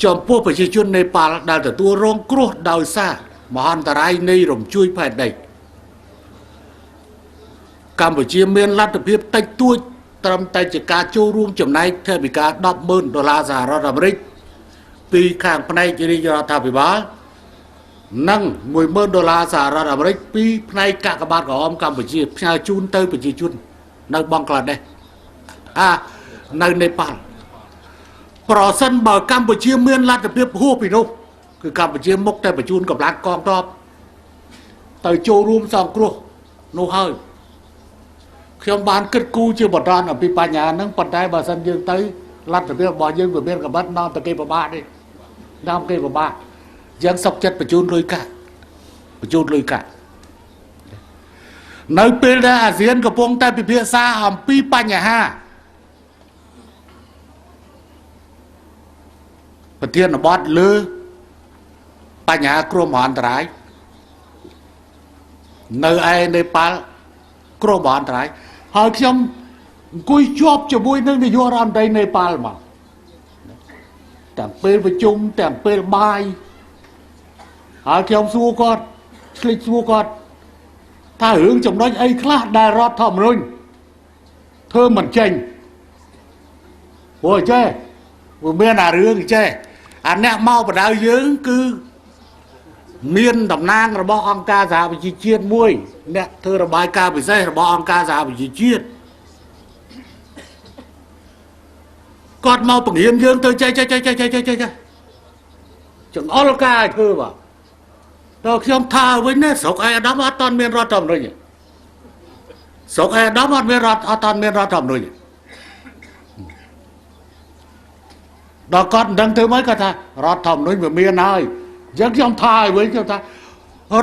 ចំពោះប្រជាជននេប៉ាល់ដែលទទួលរងគ្រោះដោយសារមហន្តរាយនៃរំជួយ ផែនដីកម្ពុជាមានលទ្ធភាពតិចតួចត្រឹមតែជាការចូលរួមចំណែកថវិកា$10,000សហរដ្ឋអាមេរិកពីខាងផ្នែករាជរដ្ឋាភិបាលនិង$10,000សហរដ្ឋអាមេរិកពីផ្នែកកាកបាទក្រហមកម្ពុជាផ្ញើជូនទៅប្រជាជននៅបង់ក្លាដេសនៅនេប៉ាល់ប្រសិនបើកម្ពុជាមានលទ្ធភាពហួសពីនោះគឺកម្ពុជាមុខតែបញ្ជូនកម្លាំងកងទ័ពទៅចូលរួមសង្គ្រោះនោះហើយខ្ញុំបានគិតគូរជាបន្តអំពីបញ្ហាហ្នឹងប៉ុន្តែបើសិនយើងទៅលទ្ធភាពរបស់យើងវាមានកម្រិតនាំតែគេពិបាកទេនាំគេពិបាកយើងសុកចិត្តបញ្ជូនលុយកាក់នៅពេលដែលអាស៊ានកំពុងតែពិភាក្សាអំពីបញ្ហាប្រធានបទលើបញ្ហាគ្រោះមហន្តរាយនៅឯនេប៉ាល់គ្រោះមហន្តរាយហើយខ្ញុំអង្គុយជាប់ជាមួយនឹងនាយករដ្ឋមន្ត្រីនេប៉ាល់មកទាំងពេលប្រជុំទាំងពេលបាយហើយខ្ញុំសួរគាត់ឆ្លិចសួរគាត់ថារឿងចំណុចអីខ្លះដែលរដ្ឋធម្មនុញ្ញធ្វើមិនចេញព្រោះចេះវាមានអារឿងចេះអាអ្នកមកបដៅយើងគឺមានតំណាងរបស់អង្គការសហប្រជាជាតិមួយអ្នកធ្វើរបាយការណ៍ពិសេសរបស់អង្គការសហប្រជាជាតិគាត់មកបង្រៀនយើងទៅចេះចង្អុលការឲ្យធ្វើបាទតើខ្ញុំថាវិញណាស្រុកឯអាដាមអត់តាន់មានរដ្ឋធម្មនុញ្ញ ស្រុកអេដាមអត់មានរដ្ឋអត់មានរដ្ឋធម្មនុញ្ញដល់គាត់មិនដឹងធ្វើម៉េចគាត់ថារដ្ឋធម្មនុញ្ញវាមានហើយអញ្ចឹងខ្ញុំថាឲ្យវិញខ្ញុំថា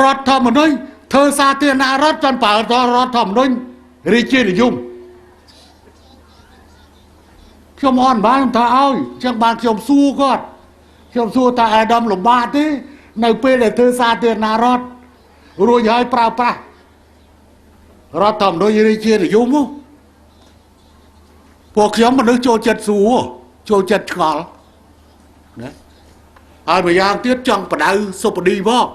រដ្ឋធម្មនុញ្ញធ្វើសាធារណរដ្ឋចង់ប្រើរដ្ឋធម្មនុញ្ញរាជានិយមខ្ញុំអត់បានថាឲ្យអញ្ចឹងបានខ្ញុំសួរគាត់ខ្ញុំសួរថាអាដាមលំបាកទេនៅពេលដែលធ្វើសាធារណរដ្ឋរួចហើយប្រើប្រាស់រដ្ឋធម្មនុញ្ញរាជានិយមពួកខ្ញុំមនុស្សចូលចិត្តសួរចូលចិត្តឆ្ងល់ណាហើយម្យ៉ាងទៀតចង់បដៅសុបឌីមក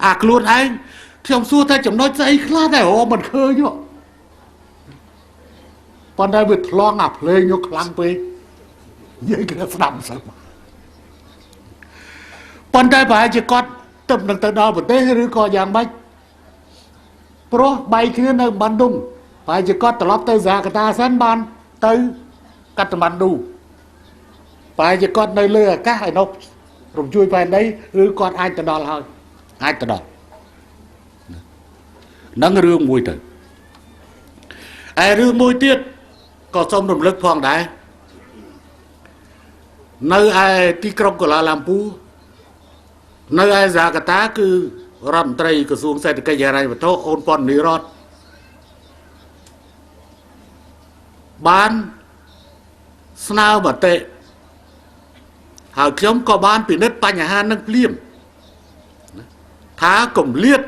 អាខ្លួនឯងខ្ញុំសួរថាចំណុចស្អីខ្លះតែរមិនឃើញទេប៉ុន្តែវាថ្លង់អាភ្លេងយកខ្លាំងពេកនិយាយគ្នាស្ដាប់សឹកប៉ុន្តែប្រហែលជាគាត់ទឹកនឹងទៅដល់ប្រទេសឬក៏យ៉ាងម៉េចព្រោះបែកគ្នានៅបាន់ឌុងប្រហែលជាគាត់ត្រឡប់ទៅហ្សាកាតាសិនបានទៅកាត់តម៉ាន់ឌូប្រហែលជាគាត់នៅលើអាកាសឯនោះរំជួយផែនដីឬគាត់អាចទៅដល់ហើយអាចទៅដល់នឹងរឿងមួយទៅឯរឿងមួយទៀតក៏សូមរំលឹកផងដែរនៅឯទីក្រុងកូឡាឡាំពូនៅឯហ្សាកាតាគឺរដ្ឋមន្ត្រីក្រសួងសេដ្ឋកិច្ចហិរញ្ញវត្ថុអូនប៉ុននីរតបានស្នើមតិហើយខ្ញុំក៏បានពិនិត្យបញ្ហានឹងភ្លាមថាគម្លាត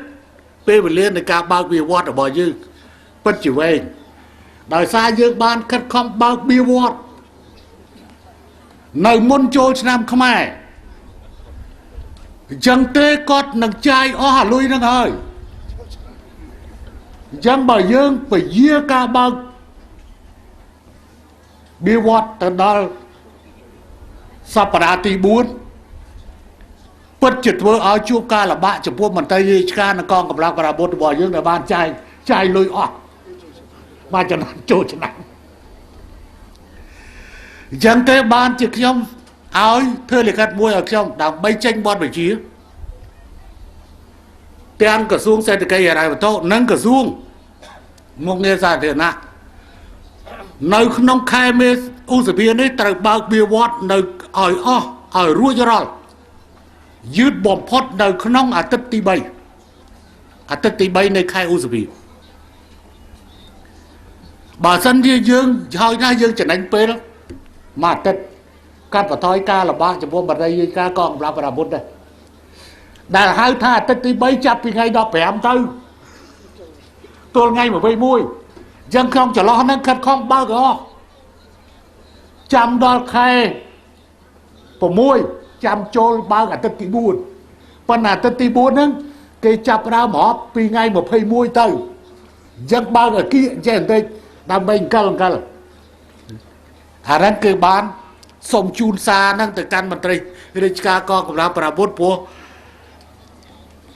ពេលវេលានៃការបើកវាវត្តរបស់យើងពិតជាវែងដោយសារយើងបានខិតខំបើកវាវត្តនៅមុនចូលឆ្នាំខ្មែរអញ្ចឹងទេគាត់នឹងចាយអស់អាលុយនឹងហើយអញ្ចឹងបើយើងពយាការបើកវាវត្តទៅដល់សប្តាហ៍ទី4ពិតជាធ្វើឲ្យជួបការលំបាកចំពោះមន្ត្រីរាជការនិងកងកម្លាំងប្រដាប់អាវុធរបស់យើងដែលបានចាយលុយអស់បានចំណាំចូលឆ្នាំអញ្ចឹងទេបានជាខ្ញុំឲ្យធ្វើលិខិតមួយឲ្យខ្ញុំដើម្បីចេញបទបញ្ជាទាំងក្រសួងសេដ្ឋកិច្ចហិរញ្ញវត្ថុនិងក្រសួងមុខងារសាធារណៈនៅក្នុងខែមេឧសភានេះត្រូវបើកវាវត្តនៅឲ្យអស់ឲ្យរួចរាល់យឺតបំផុតនៅក្នុងអាទិត្យទី3នៃខែឧសភាបើសិនជាយើងហើយណាយើងចំណេញពេលមួយអាទិត្យកាត់បន្ថយការលំបាកចំពោះបរិយាកាសកងកម្លាំងប្រដាប់អាវុធដែរដែលហៅថាអាទិត្យទី3ចាប់ពីថ្ងៃ15ទៅទល់ថ្ងៃ21ចឹងក្នុងចន្លោះហ្នឹងខិតខំបើកអស់ចាំដល់ខែ6ចាំចូលបើកអាទិត្យទី4ប៉ុន្តែអាទិត្យទី4ហ្នឹងគេចាប់ដើមរាប់ពីថ្ងៃ21ទៅចឹងបើកអាគីចេះបន្តិចដើម្បីអង្កលអារ៉ាន់គឺបានសូមជូនសារហ្នឹងទៅកាន់មន្ត្រីរាជការកងកម្លាំងប្រដាប់អាវុធព្រោះ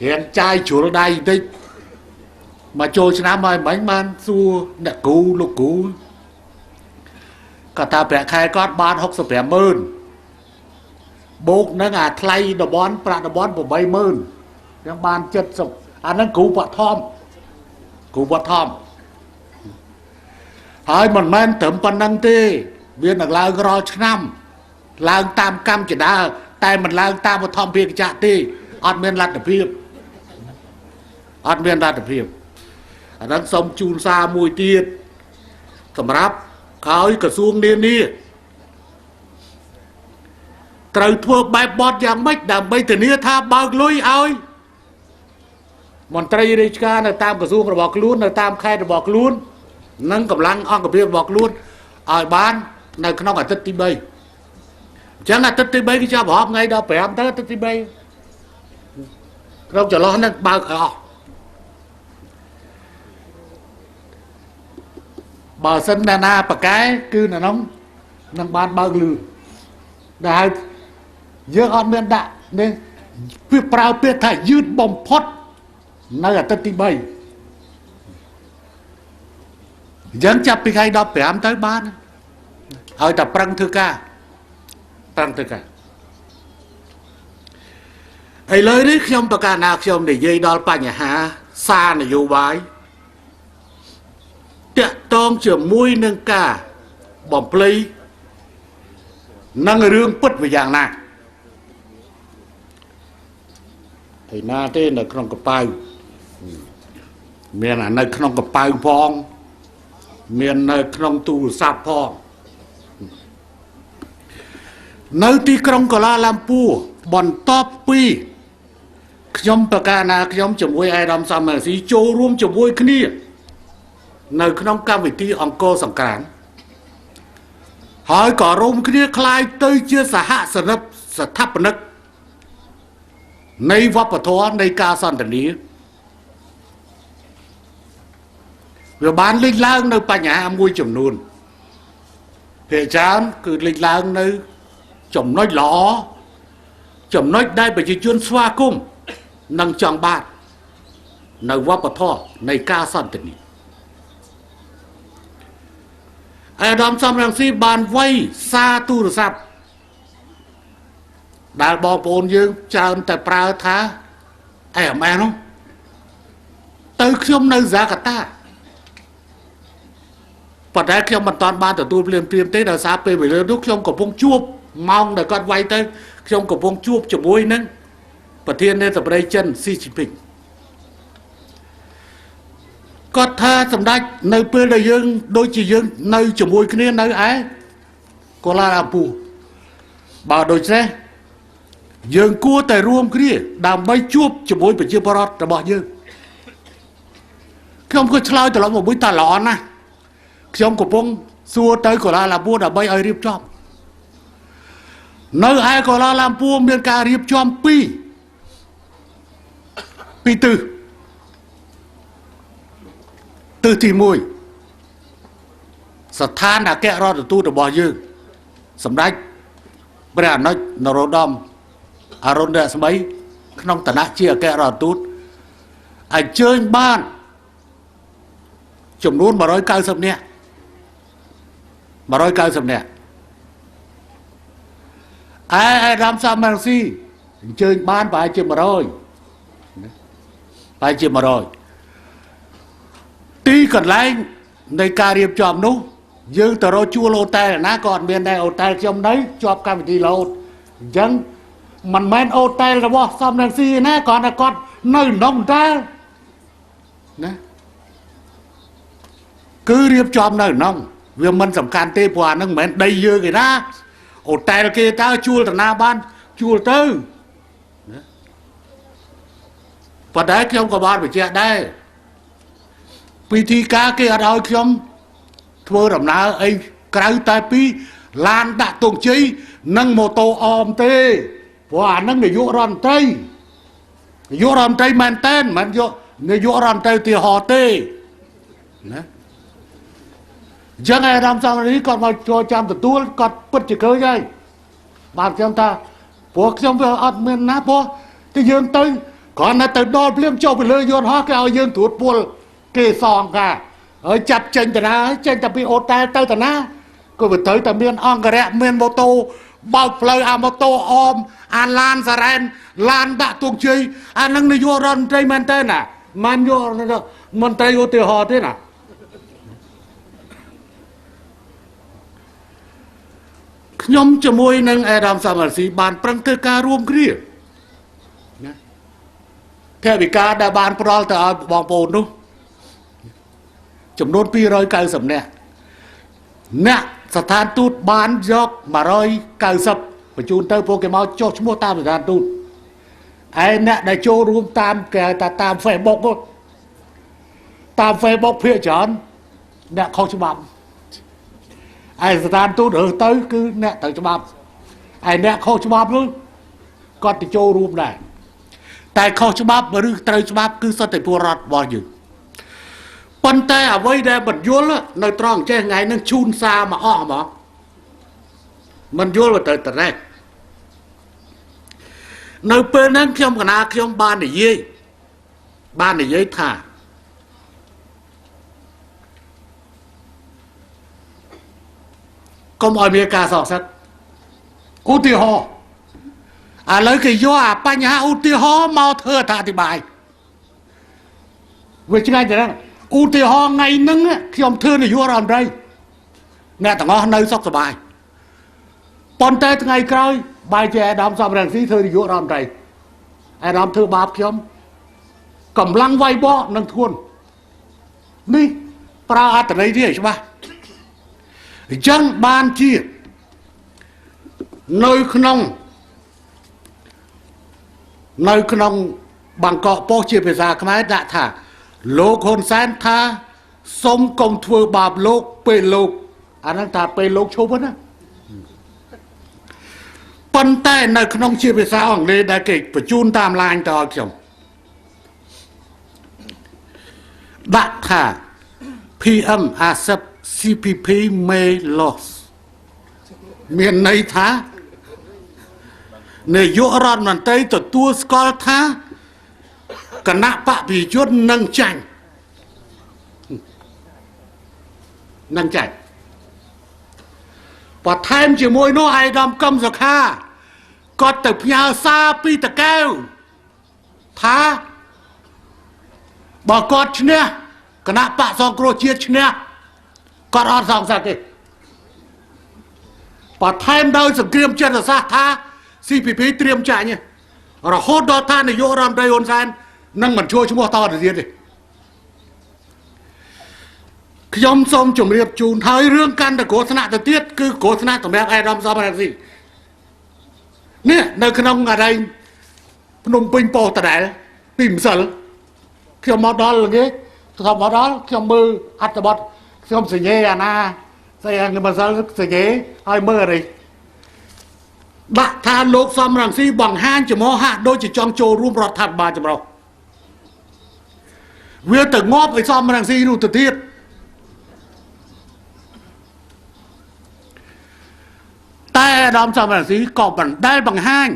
រៀនចាយជ្រុលដៃបន្តិចមកចូលឆ្នាំហើយមិញបានសួរអ្នកគ្រូលោកគ្រូគាត់ថាប្រាក់ខែគាត់បាន650000បូកនឹងអាថ្លៃតំបន់ប្រាក់តំបន់80000យ៉ាងបាន70អាហ្នឹងគ្រូបឋមហើយមិនមែនត្រឹមប៉ុណ្្នឹងទេវានឹងឡើងរាល់ឆ្នាំឡើងតាមកម្មចដាតែមិនឡើងតាមឧទ្ធម្ភាគចក្រទេអត់មានលទ្ធភាពអាហ្នឹងសូមជូនសារមួយទៀតសម្រាប់ឲ្យក្រសួងនានាត្រូវធ្វើបែបបទយ៉ាងម៉េចដើម្បីធានាថាបើកលុយឲ្យមន្ត្រីរាជការនៅតាមក្រសួងរបស់ខ្លួននៅតាមខេត្តរបស់ខ្លួននិងកម្លាំងអង្គភាពរបស់ខ្លួនឲ្យបាននៅក្នុងអាទិត្យទី3អញ្ចឹងអាទិត្យទី3គេចាប់រាប់ថ្ងៃ15ទៅអាទិត្យទី3ក្នុងចន្លោះហ្នឹងបើកអស់បើសិនណាប៉កែគឺនៅក្នុងនឹងបានបើកលឺដែលយើងអត់មានដាក់នេះវាប្រើពាក្យថាយឺតបំផុតនៅអាទិត្យទី3អញ្ចឹងចាប់ពីថ្ងៃ15ទៅបានឲ្យតែប្រឹងធ្វើការឥឡូវនេះខ្ញុំប្រកាសណាខ្ញុំនិយាយដល់បញ្ហាសារនយោបាយ តាក់តងជាមួយនឹងការបំភ្លៃនឹងរឿងពិតវាយ៉ាងណាហើយណាទេនៅក្នុងកប៉ៅមាននៅក្នុងកប៉ៅផងមាននៅក្នុងទូរស័ព្ទផងនៅទីក្រុងកូឡាឡាំពូបន្ទាប់ពីខ្ញុំប្រកាសណាខ្ញុំជាមួយអាយដាមសាមរ៉ាស៊ីចូលរួមជាមួយគ្នានៅក្នុងកម្មវិធីអង្គរសង្ក្រាន្តហើយក៏រួមគ្នាคล้ายទៅជាសហស្ថាបនិកនៃវប្បធម៌នៃការសន្ទនាវាបានលេចឡើងនៅបញ្ហាមួយចំនួនភាគច្រើនគឺលេចឡើងនៅចំណុចល្អចំណុចដែលប្រជាជនស្វាគមន៍និងចង់បាននៅវប្បធម៌នៃការសន្ទនាអាដាមសំរងស៊ីបានវាយសារទូរស័ព្ទដែលបងប្អូនយើងច្រើនតែប្រើថាអែម៉ែនោះទៅខ្ញុំនៅហ្សាកាតាប៉ុន្តែខ្ញុំមិនតាន់បានទទួលភ្លាមទេដោយសារពេលវេលានោះខ្ញុំកំពុងជួបម៉ោងដែលគាត់វាយទៅខ្ញុំកំពុងជួបជាមួយនឹងប្រធាននៃសម្ដីចិនស៊ីជីពីងគាត់ថាសម្ដេចនៅពេលដែលយើងដូចជាយើងនៅជាមួយគ្នានៅឯកូឡាឡាំពូបើដូច្នេះយើងគួរតែរួមគ្នាដើម្បីជួបជាមួយប្រជាពលរដ្ឋរបស់យើងខ្ញុំក៏ឆ្លើយត្រឡប់មកវិញថាល្អណាស់ខ្ញុំកំពុងសួរទៅកូឡាឡាំពូដើម្បីឲ្យរៀបចំនៅឯកូឡាឡាំពូមានការរៀបចំពីទិសទី1ស្ថានអគ្គរដ្ឋទូតរបស់យើងសម្ដេចព្រះអនុជនរោត្តមអរុណរស្មីក្នុងឋានៈជាអគ្គរដ្ឋទូតអញ្ជើញបានចំនួន190នាក់អាដាមសាមរងស៊ីអញ្ជើញបានប្រហែលជា100ទីកន្លែងនៃការរៀបចំនោះយើងទៅរកជួលអូតែលណាក៏អត់មានដែរអូតែលខ្ញុំនៅជាប់កម្មវិធីរហូតអញ្ចឹងមិនមែនអូតែលរបស់សំរងស៊ីណាគាត់តែគាត់នៅក្នុងតែលណាគឺរៀបចំនៅក្នុងវាមិនសំខាន់ទេព្រោះអានឹងមិនមែនដីយើងទេណាអូតែលគេតើជួលតាណាបានជួលទៅណាប៉ុន្តែខ្ញុំក៏បានបញ្ជាក់ដែរពិធីការគេអត់ឲ្យខ្ញុំធ្វើដំណើរអីក្រៅតែពីឡានដាក់ទង់ជ័យនិងម៉ូតូអមទេព្រោះអានឹងនាយករដ្ឋមន្ត្រីមែនតើមិនយកនាយករដ្ឋមន្ត្រីទីហោទេណាចឹងឯរាមសំរីគាត់មកចូលចាំទទួលគាត់ពិតជាឃើញហើយបាទខ្ញុំថាព្រោះខ្ញុំវាអត់មានណាព្រោះតែយើងទៅគ្រាន់តែទៅដល់ភ្លាមចុះពីលើយន្តហោះគេឲ្យយើងត្រួតពលគេសងការហើយចាប់ចេញតាណាចេញតែពីអូតែលទៅតាណាក៏វាត្រូវតែមានអង្គរៈមានម៉ូតូបើកផ្លូវអាម៉ូតូអមអាឡានសារ៉ែនឡានដាក់ទង់ជ័យអានឹងនាយករដ្ឋមន្ត្រីមែនតើណាមិនយកមន្ត្រីឧទាហរណ៍ទេណាខ្ញុំជាមួយនឹងអាដាមសាមរ៉ាស៊ីបានប្រឹងធ្វើការរួមគ្នាណាថវិកាដែលបានផ្ដល់ទៅឲ្យបងប្អូននោះចំនួន290នាក់អ្នកស្ថានទូតបានយក190បញ្ជូនទៅពួកគេមកចុះឈ្មោះតាមស្ថានទូតឯអ្នកដែលចូលរួមតាមគេថាតាម Facebook ភាគច្រើនអ្នកខុសច្បាប់ឯស្ថានទូតរើសទៅគឺអ្នកត្រូវច្បាប់ឯអ្នកខុសច្បាប់នោះគាត់ទៅចូលរួមដែរតែខុសច្បាប់ឬត្រូវច្បាប់គឺសុទ្ធតែពលរដ្ឋរបស់យើងប៉ុន្តែអ្វីដែលបញ្យល់នៅត្រង់ចេះថ្ងៃនឹងជូនសារមកអស់ហ្មងមិនយល់ទៅតែណេះនៅពេលហ្នឹងខ្ញុំកណាខ្ញុំបាននិយាយថាកុំឲ្យមានការសងសឹកឧទាហរណ៍ឥឡូវគេយកអាបញ្ហាឧទាហរណ៍មកធ្វើអធិប្បាយវាឆ្ងាយទៅណា ឧទាហរណ៍ថ្ងៃហ្នឹងខ្ញុំធ្វើនាយករដ្ឋមន្ត្រីអ្នកទាំងអស់នៅសុខសប្បាយប៉ុន្តែថ្ងៃក្រោយបែរជាអាដាមសំរងស៊ីធ្វើនាយករដ្ឋមន្ត្រីអាដាមធ្វើបាបខ្ញុំកម្លាំងវាយបកនឹងធ្ងន់នេះប្រើអត្ថន័យនេះឲ្យច្បាស់អញ្ចឹងបានជានៅក្នុងបង្កក់ប៉ុស្តិ៍ជាភាសាខ្មែរដាក់ថាលោកហ៊ុនសែនថាសូមកុំធ្វើបាបលោកពេលលោកអាហ្នឹងថាពេលលោកឈប់ណាប៉ុន្តែនៅក្នុងជាភាសាអង់គ្លេសដែលគេបញ្ជូនតាមឡាញទៅឲ្យខ្ញុំដាក់ថា PM accept CPP may loss មានន័យថានាយករដ្ឋមន្ត្រីទទួលស្គាល់ថាគណៈបព្វជិជននឹងចាញ់បន្ថែមជាមួយនោះឯកឧត្តមកឹមសុខាគាត់ទៅផ្ញើសារពីតកែវថាបើគាត់ឈ្នះគណៈបកសង្គ្រោះជាតិឈ្នះគាត់អត់សង្ស័យទេបន្ថែមដោយសង្គ្រាមចិត្តសាស្ត្រថា CPP ត្រៀមចាញ់រហូតដល់ថានាយករដ្ឋមន្ត្រីហ៊ុនសែននឹងមិនជួយឈ្មោះតទៅទៀតទេខ្ញុំសូមជម្រាបជូនហើយរឿងកាន់តែគ្រោះថ្នាក់ទៅទៀតគឺគ្រោះថ្នាក់សម្រាប់អាដាមសំរងស៊ីនេះនៅក្នុងអរិញភ្នំពេញប៉ោះតដែលពីម្សិលខ្ញុំមកដល់ល្ងាចខ្ញុំមកដល់ខ្ញុំមើលអត្ថបទខ្ញុំសញ្ញេអាណាស្អីថ្ងៃម្សិលសញ្ញេឲ្យមើលអរិញដាក់ថាលោកសំរងស៊ីបង្ហាញចំហហាក់ដូចជាចង់ចូលរួមរដ្ឋាភិបាលចម្រុះវាទៅងាប់ឲ្យសំរងស៊ីនោះទៅទៀតតែអាដាមសំរងស៊ីក៏មិនដែលបង្ហាញ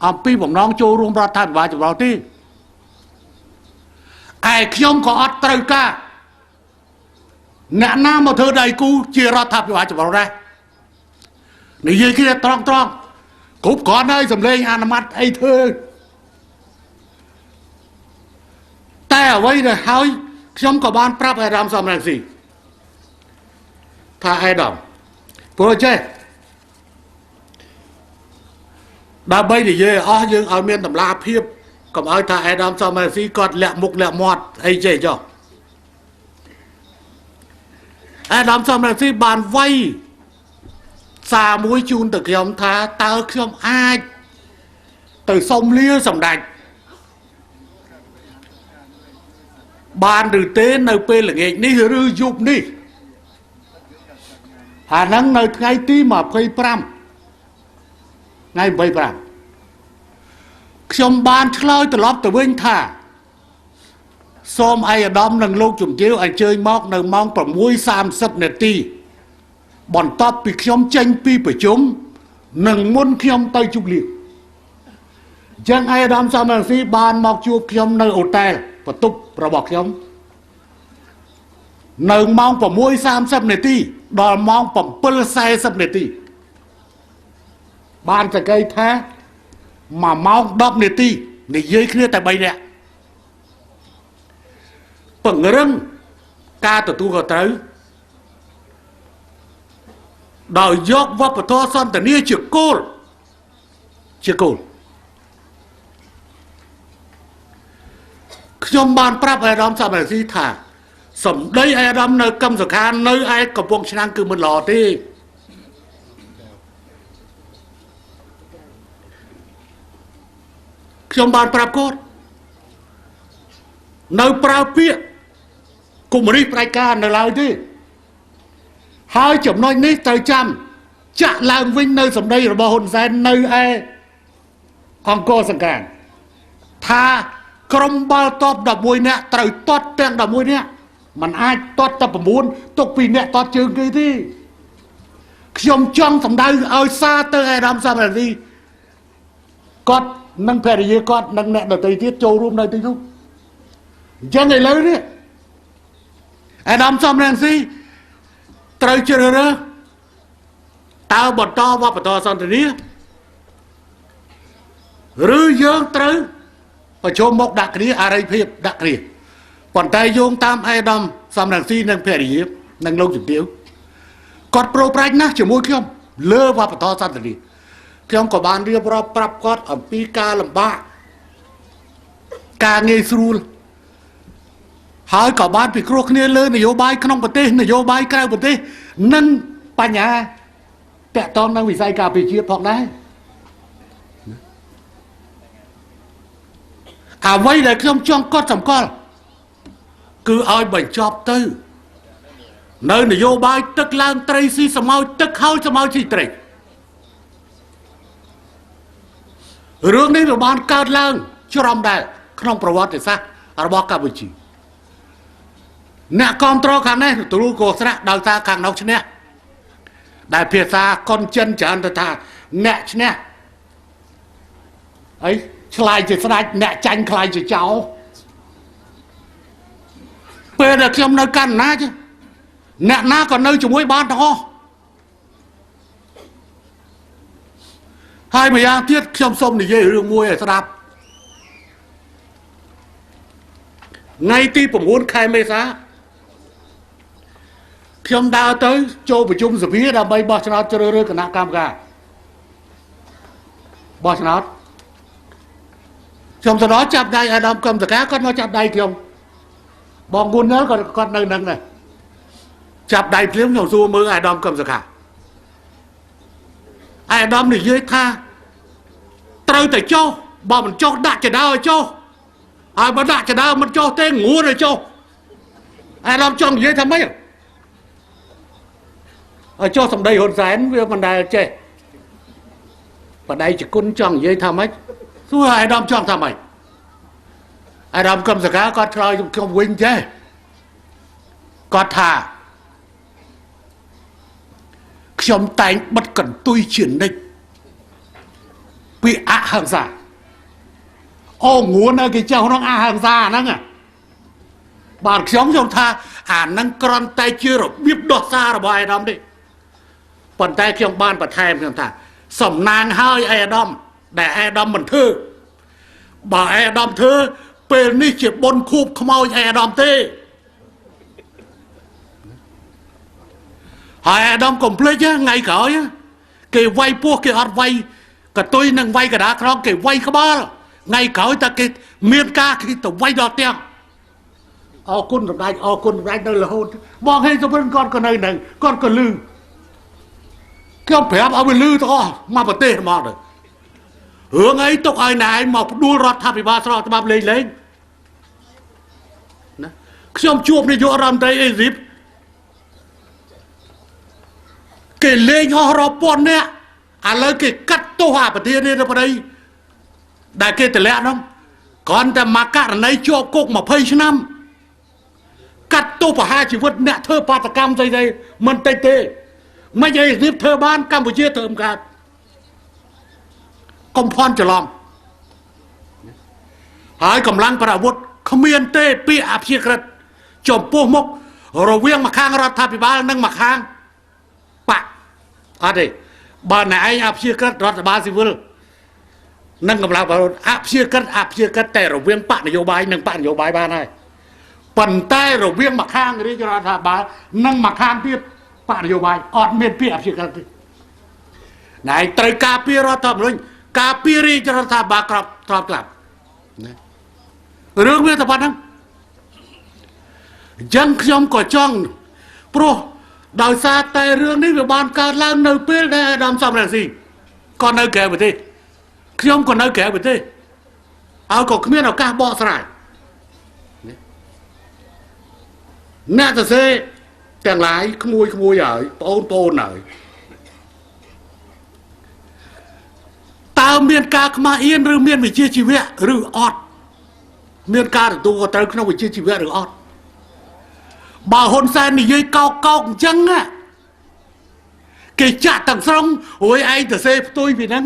អំពីបំណងចូលរួមរដ្ឋាភិបាលចម្រុះទេឯខ្ញុំក៏អត់ត្រូវការអ្នកណាមកធ្វើដៃគូជារដ្ឋាភិបាលចម្រុះដែរនិយាយគ្នាត្រង់គ្រប់គ្រាន់ហើយសម្លេងអនុម័តអីធ្វើតែអ្វីដែលហើយខ្ញុំក៏បានប្រាប់អាដាមសំរងស៊ីថាអាដាមព្រោះចេះដើម្បីនិយាយអស់យើងឲ្យមានតម្លាភាពកុំឲ្យថាអាដាមសំរងស៊ីគាត់លាក់មុខលាក់មាត់អីចេះចុះអាដាមសំរងស៊ីបានវាយសារមួយជូនទៅខ្ញុំថាតើខ្ញុំអាចទៅសុំលាសម្ដេចបានឬទេនៅពេលល្ងាចនេះឬយប់នេះអាហ្នឹងនៅថ្ងៃទី25ថ្ងៃ25ខ្ញុំបានឆ្លើយត្រឡប់ទៅវិញថាសូមឯកឧត្តមនិងលោកជំទាវអញ្ជើញមកនៅម៉ោង 6:30 នាទីបន្ទាប់ពីខ្ញុំចេញពីប្រជុំនិងមុនខ្ញុំទៅជុកលៀងចឹងឯកឧត្តមសំរងស៊ីបានមកជួបខ្ញុំនៅអូតែលបន្ទប់របស់ខ្ញុំនៅម៉ោង 6:30 នាទីដល់ម៉ោង 7:40 នាទីបានចកៃថា1ម៉ោង10នាទីនិយាយគ្នាតែ3នាក់ពង្រឹងការទទួលខុសត្រូវដោយយកវប្បធម៌សន្តានាជាគោលខ្ញុំបានប្រាប់អាដាមសំរងស៊ីថាសម្ដីអាដាមនៅកឹមសុខានៅឯកំពង់ឆ្នាំងគឺមិនល្អទេខ្ញុំបានប្រាប់គាត់នៅប្រើពាក្យកុម្មុយនីសផ្ដាច់ការនៅឡើយទេហើយចំណុចនេះត្រូវចាំចាក់ឡើងវិញនៅសម្ដីរបស់ហ៊ុនសែននៅឯអង្គរសង្គ្រាមថាក្រុមបាល់ទាត់11នាក់ត្រូវទាត់ទាំង11នាក់มันអាចទាត់តែ9ទុក2នាក់ទាត់ជើងគេទេខ្ញុំចង់សម្ដៅឲ្យសារទៅអាដាមសំរងស៊ីគាត់និងភរិយាគាត់និងអ្នកដទៃទៀតចូលរួមនៅទីនោះអញ្ចឹងឥឡូវនេះអាដាមសំរងស៊ីត្រូវជ្រើសរើសតើបន្តវប្បធម៌សន្តិនិកឬយើងត្រូវប្រជុំមកដាក់គ្នាអរិយភាពដាក់គ្នា ប៉ុន្តែយោងតាមអេដាមសំរងស៊ីនិងភរិយានិងលោកជំទាវគាត់ប្រូប្រាច់ណាស់ជាមួយខ្ញុំលើវប្បធម៌សន្តិនិកខ្ញុំក៏បានរៀបរាប់ប្រាប់គាត់អំពីការលំបាកការងាយស្រួលហើយក៏បានពិគ្រោះគ្នាលើនយោបាយក្នុងប្រទេសនយោបាយក្រៅប្រទេសនិងបញ្ហាតាក់ទងនឹងវិស័យការពារជាតិផងដែរអ្វីដែលខ្ញុំចង់កត់សម្គាល់គឺឲ្យបញ្ចប់ទៅនៅនយោបាយទឹកឡើងត្រីស៊ីសម្ោចទឹកហើយសម្ោចស៊ីត្រីរឿងនេះវាបានកើតឡើងច្រំដែរក្នុងប្រវត្តិសាស្ត្ររបស់កម្ពុជាអ្នកគ្រប់គ្រងខាងនេះទូលកោស្រៈដោយសារខាងនោះឈ្នះដែលភាសាកុនចិនច្រើនទៅថាអ្នកឈ្នះអីឆ្លាយជាស្ដេចអ្នកចាញ់ខ្លាយជាចៅពេលដែលខ្ញុំនៅកណ្ដាលណាអ្នកណាក៏នៅជាមួយបានទាំងអស់ហើយម្យ៉ាងទៀតខ្ញុំសូមនិយាយរឿងមួយឲ្យស្ដាប់ថ្ងៃទី9ខែមេសាខ្ញុំដើរទៅចូលប្រជុំសភាដើម្បីបោះឆ្នោតជ្រើសរើសគណៈកម្មការបោះឆ្នោតខ្ញុំទៅដល់ចាប់ដៃអាដាមកម្មសកាគាត់មកចាប់ដៃខ្ញុំបងគុណនល់គាត់នៅនឹងដែរចាប់ដៃភ្លាមខ្ញុំសួរមើលអាដាមកម្មសកាអាដាមនិយាយថាត្រូវតែចុះបើមិនចុះដាក់ចដៅឲ្យចុះហើយបើដាក់ចដៅមិនចុះទេងួនឲ្យចុះអាដាមចង់និយាយថាម៉េចឲ្យចុះសម្ដីហ៊ុនសែនវាមិនដែលចេះបដៃជគុណចង់និយាយថាម៉េចសួរអាដាមចង់ថាម៉េចអាដាមកម្មសកាគាត់ឆ្លើយខ្ញុំវិញចេះគាត់ថាខ្ញុំតែងបិទកន្ទុយជានិច្ចពីអហិង្សាអូងួននៅគេចោះក្នុងអហិង្សាហ្នឹងបាទខ្ញុំថាអាហ្នឹងគ្រាន់តែជារបៀបដោះសាររបស់អាដាមទេប៉ុន្តែខ្ញុំបានបន្ថែមខ្ញុំថាសំណាងហើយអាដាមដែលអាដាមមិនធ្វើបើអាដាមធ្វើពេលនេះជាបុណ្យខួបខ្មោចអាដាមទេហើយអាដាមកុំភ្លេចថ្ងៃក្រោយគេវាយពោះគេអត់វាយកតុយនឹងវាយកដាខ្នងគេវាយក្បាលថ្ងៃក្រោយតែគេមានការគេទៅវាយដល់ផ្ទះអរគុណសម្ដេចអរគុណសម្ដេចនៅរហូតបងហេសុវិនគាត់ក៏នៅនឹងគាត់ក៏លឺខ្ញុំប្រាប់ឲ្យវាលឺទាំងអស់មកប្រទេសមកទៅរឿងអីទុកឲ្យណែឯងមកផ្ដួលរដ្ឋាភិបាលស្របច្បាប់លេងណាខ្ញុំជួបនាយករដ្ឋមន្ត្រីអេស៊ីបគេលេងអស់រាប់ពាន់នាក់ឥឡូវគេកាត់ទោសអាប្រធានាធិបតីដែលគេតម្លាក់នោះគ្រាន់តែមកករណីជាប់គុក20ឆ្នាំកាត់ទោសប្រហារជីវិតអ្នកធ្វើបាតកម្មស្អីមិនតិចទេមិនអីរៀបធ្វើបានកម្ពុជាធ្វើមិនកើតកុំភ័ន្តច្រឡំហើយកម្លាំងប្រអាវុធគ្មានទេពីអព្យាក្រឹតចំពោះមុខរវាងមកខាងរដ្ឋាភិបាលនិងមកខាងបកអត់ទេបើណែឯងអព្យាក្រឹតរដ្ឋបាលស៊ីវិលនិងកម្លាំងប្រអាវុធអព្យាក្រឹតតែរវាងបកនយោបាយនិងបកនយោបាយបានហើយប៉ុន្តែរវាងមកខាងរាជរដ្ឋាភិបាលនិងមកខាងទៀតបកនយោបាយអត់មានពាក្យអព្យាក្រឹតទេណែត្រូវការពាររដ្ឋធម្មនុញ្ញការពាររាជរដ្ឋាភិបាលក្របក្លាប់ណារឿងវាតែប៉ុណ្្នឹងអញ្ចឹងខ្ញុំក៏ចង់ព្រោះដោយសារតែរឿងនេះវាបានកើតឡើងនៅពេលដែលអាដាមសំរងស៊ីក៏នៅក្រៅប្រទេសខ្ញុំក៏នៅក្រៅប្រទេសហើយក៏គ្មានឱកាសបកស្រាយអ្នកសរសេរទាំងឡាយក្មួយហើយបងហើយតើមានការខ្មាស់អៀនឬមានវិជ្ជាជីវៈឬអត់មានការទទួលខុសត្រូវក្នុងវិជ្ជាជីវៈឬអត់បើហ៊ុនសែននិយាយកោកអញ្ចឹងគេចាក់ទាំងស្រុងរួយឯងទៅសេផ្ទុយពីហ្នឹង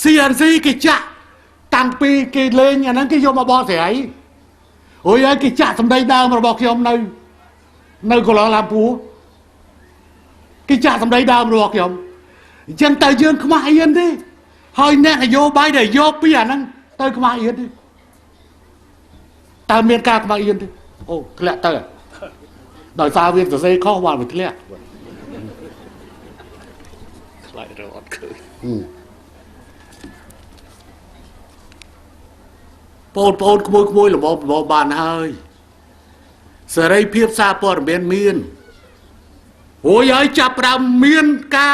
CNC គេចាក់តាំងពីគេលេងអាហ្នឹងគេយកមកបកស្រាយរួយឯងគេចាក់សម្ដីដើមរបស់ខ្ញុំនៅកន្លងឡាំពួរគេចាក់សម្ដីដើមរបស់ខ្ញុំអញ្ចឹងតើយើងខ្មាស់អៀនទេហើយអ្នកនយោបាយដែលយកពីអាហ្នឹងទៅខ្មាស់អៀនទេ ตามเมียนกากมาเอียนดิโอ้ทะเลเตอร์โดยซาเวียนจะเซ่ข้อวานไปทะเลคล้ายเราอดคือโปนขโมยหรือบานเฮ้ยเสรีเพียบซาปอร์เมียนเมียนโอ้ยจับเราเมียนกา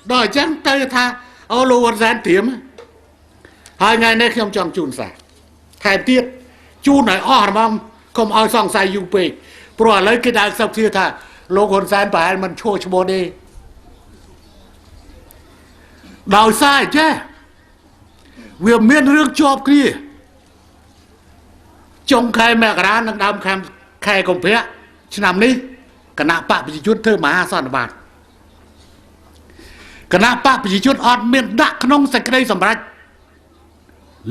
โดยจังเตอร์ท่าเอาโลวันแสนเถียมหายไงเนี่ยขยมจอมจูนใส่แทนเตี้ยจูนไหนอ้อมมั้งคมเอาซองใส่ยูเปย์ปล่อยเลยกินได้สักทีท่าโลกคนแสนไปมันโชว์ชโมดีดาวไส้เจ้เวียเมียนเรื่องจอบกี้จงใครแม่กระดานนักดำใครกงเพียชนำนี้คณะปะปิจุดเธอมหาสอนบาทคณะปะปิจุดอดเมียนดักขนมใส่กระไดสำรัจ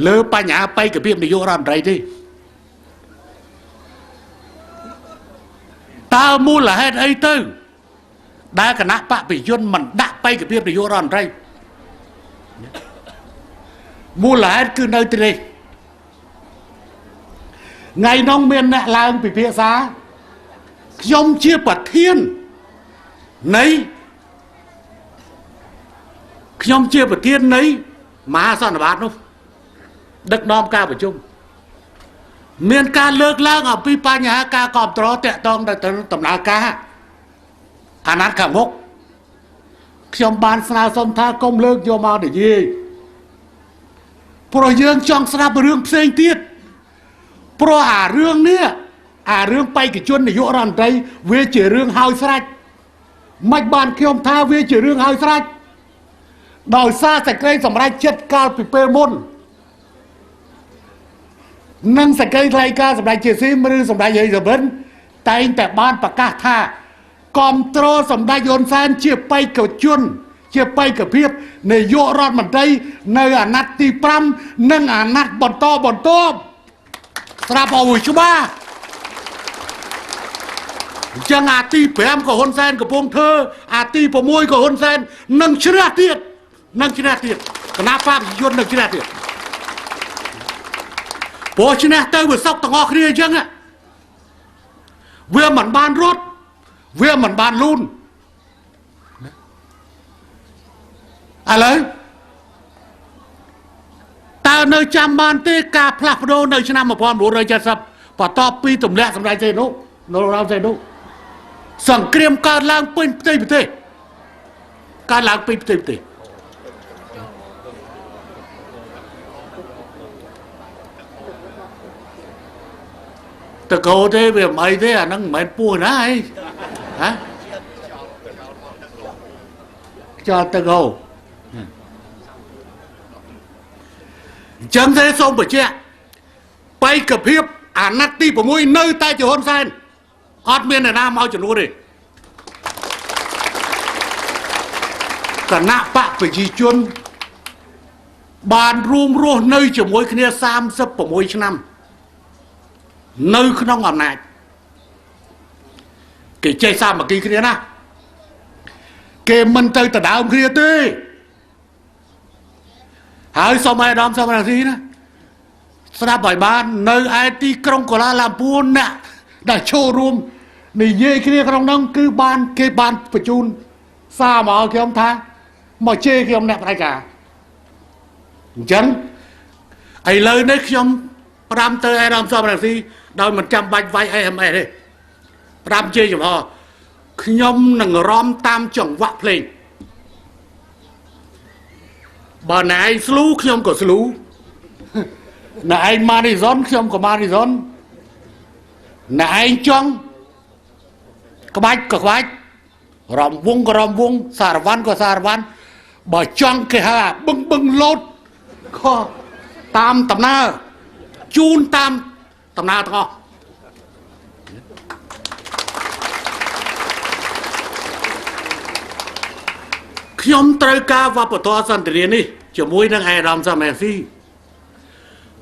เลือปัญญาไปกับเพียบในโยรันไรดิตามูลเหตุไอ้ตื้อได้คณะปะปิจุดมันดักไปกับเพียบในโยรันไรมูลเหตุคือในตีไงน้องเมียนเนี่ยลางปีเพียษายมเชี่ยปัดเทียนไหนยมเชี่ยปัดเทียนไหนมาสอนบาทนู้ดักน้อมกาประชุมเมียนการเลิกล้างเอาปีปัญหากากอบตรอแตะตองได้ตำนากาอานัดขังงกยมบานสนาสมทากมเลิกโยมาเดียยี่พอเยืองจ้องสนาบเรื่องเพลงเตี้ยเพราะเรื่องเนี้ยเรื่องไปกับจนในยุรันใจเวเจเรื่องหายสลายไม่บานเขียมท่าเวเจเรื่องหายสลายดาวซาใส่เกยสำรัยเจ็ดกาลปิเปมนนั่งใส่เกยไรกาสำรัยเจซีมรือสำรัยเยยเบิ้ลแต่บ้านปากกาท่ากอมโตรสำรัยโยนแซนเชี่ยไปกับจนเชี่ยไปกับเพียบในยุรันมันใจในนัดตีปรำนั่งนัดบนโตสระปอวิชบ้าจังอาตีแผมกับฮอนแซนกับพงเธออาตีประมวยกับฮอนแซนนั่งชนะเตียดคณะภาพยนต์นั่งชนะเตียดพอชนะเตยเวสอกตะงอกเรียจังอะเวียมันบานรถเวียมันบานลุนอะไรตาเนยจำบานเตกาพลับโดเนยชนะมาพร้อมรู้เลยจะสับปะตอปีตุ่มแหลกสำไรใจนุโนเราใจนุสั่งเกรียมการล้างเป็นเตยการล้างเป็นเตยแต่เขาเทเวียไม่เทนั่งเหมือนปูนะไอ้ฮะจอตะโกจังเทส่งไปเชี่ยไปกับเพียบนักตีผมวยเนยใต้จะฮอนแซนอดเมียนน้ำเอาจะรู้ดิคณะปะไปจีจนบานรวมรัวเนยจะมวยគ្នា30ผมวยឆ្នាំនៅក្នុងអំណាចគេចេះសាមគ្គីគ្នាណាគេមិនទៅដដើមគ្នាទេហើយសម័យដំសមរង្ស៊ីណាស្ដាប់ឲ្យបាននៅឯទីក្រុងកូឡាឡាំពួនណាដែលចូលរួមនិយាយគ្នាក្នុងនោះគឺបានគេបានបញ្ជូនសារមកឲ្យខ្ញុំថាមកជេរខ្ញុំអ្នកផ្ដាច់ការអញ្ចឹងឥឡូវនេះខ្ញុំប្រាំទៅឯរំសមរង្ស៊ីដោយមិនចាំបាច់វាយ AMS ទេប្រាំជេរចំហខ្ញុំនឹងរំតាមចង្វាក់ភ្លេងបើណែឯងស្លូខ្ញុំក៏ស្លូណែឯងម៉ានីសុនខ្ញុំក៏ម៉ានីសុនណែឯងចង់ក្បាច់ក៏ក្បាច់រំវងក៏រំវងសារវ័នក៏សារវ័នបើចង់គេហៅបឹងលោតក៏តាមដំណើរជូនតាមដំណើរទាំងអស់ខ្ញុំត្រូវការវប្បធម៌សន្តិរានេះជាមួយនឹងឯកឧត្តមសមរង្ស៊ី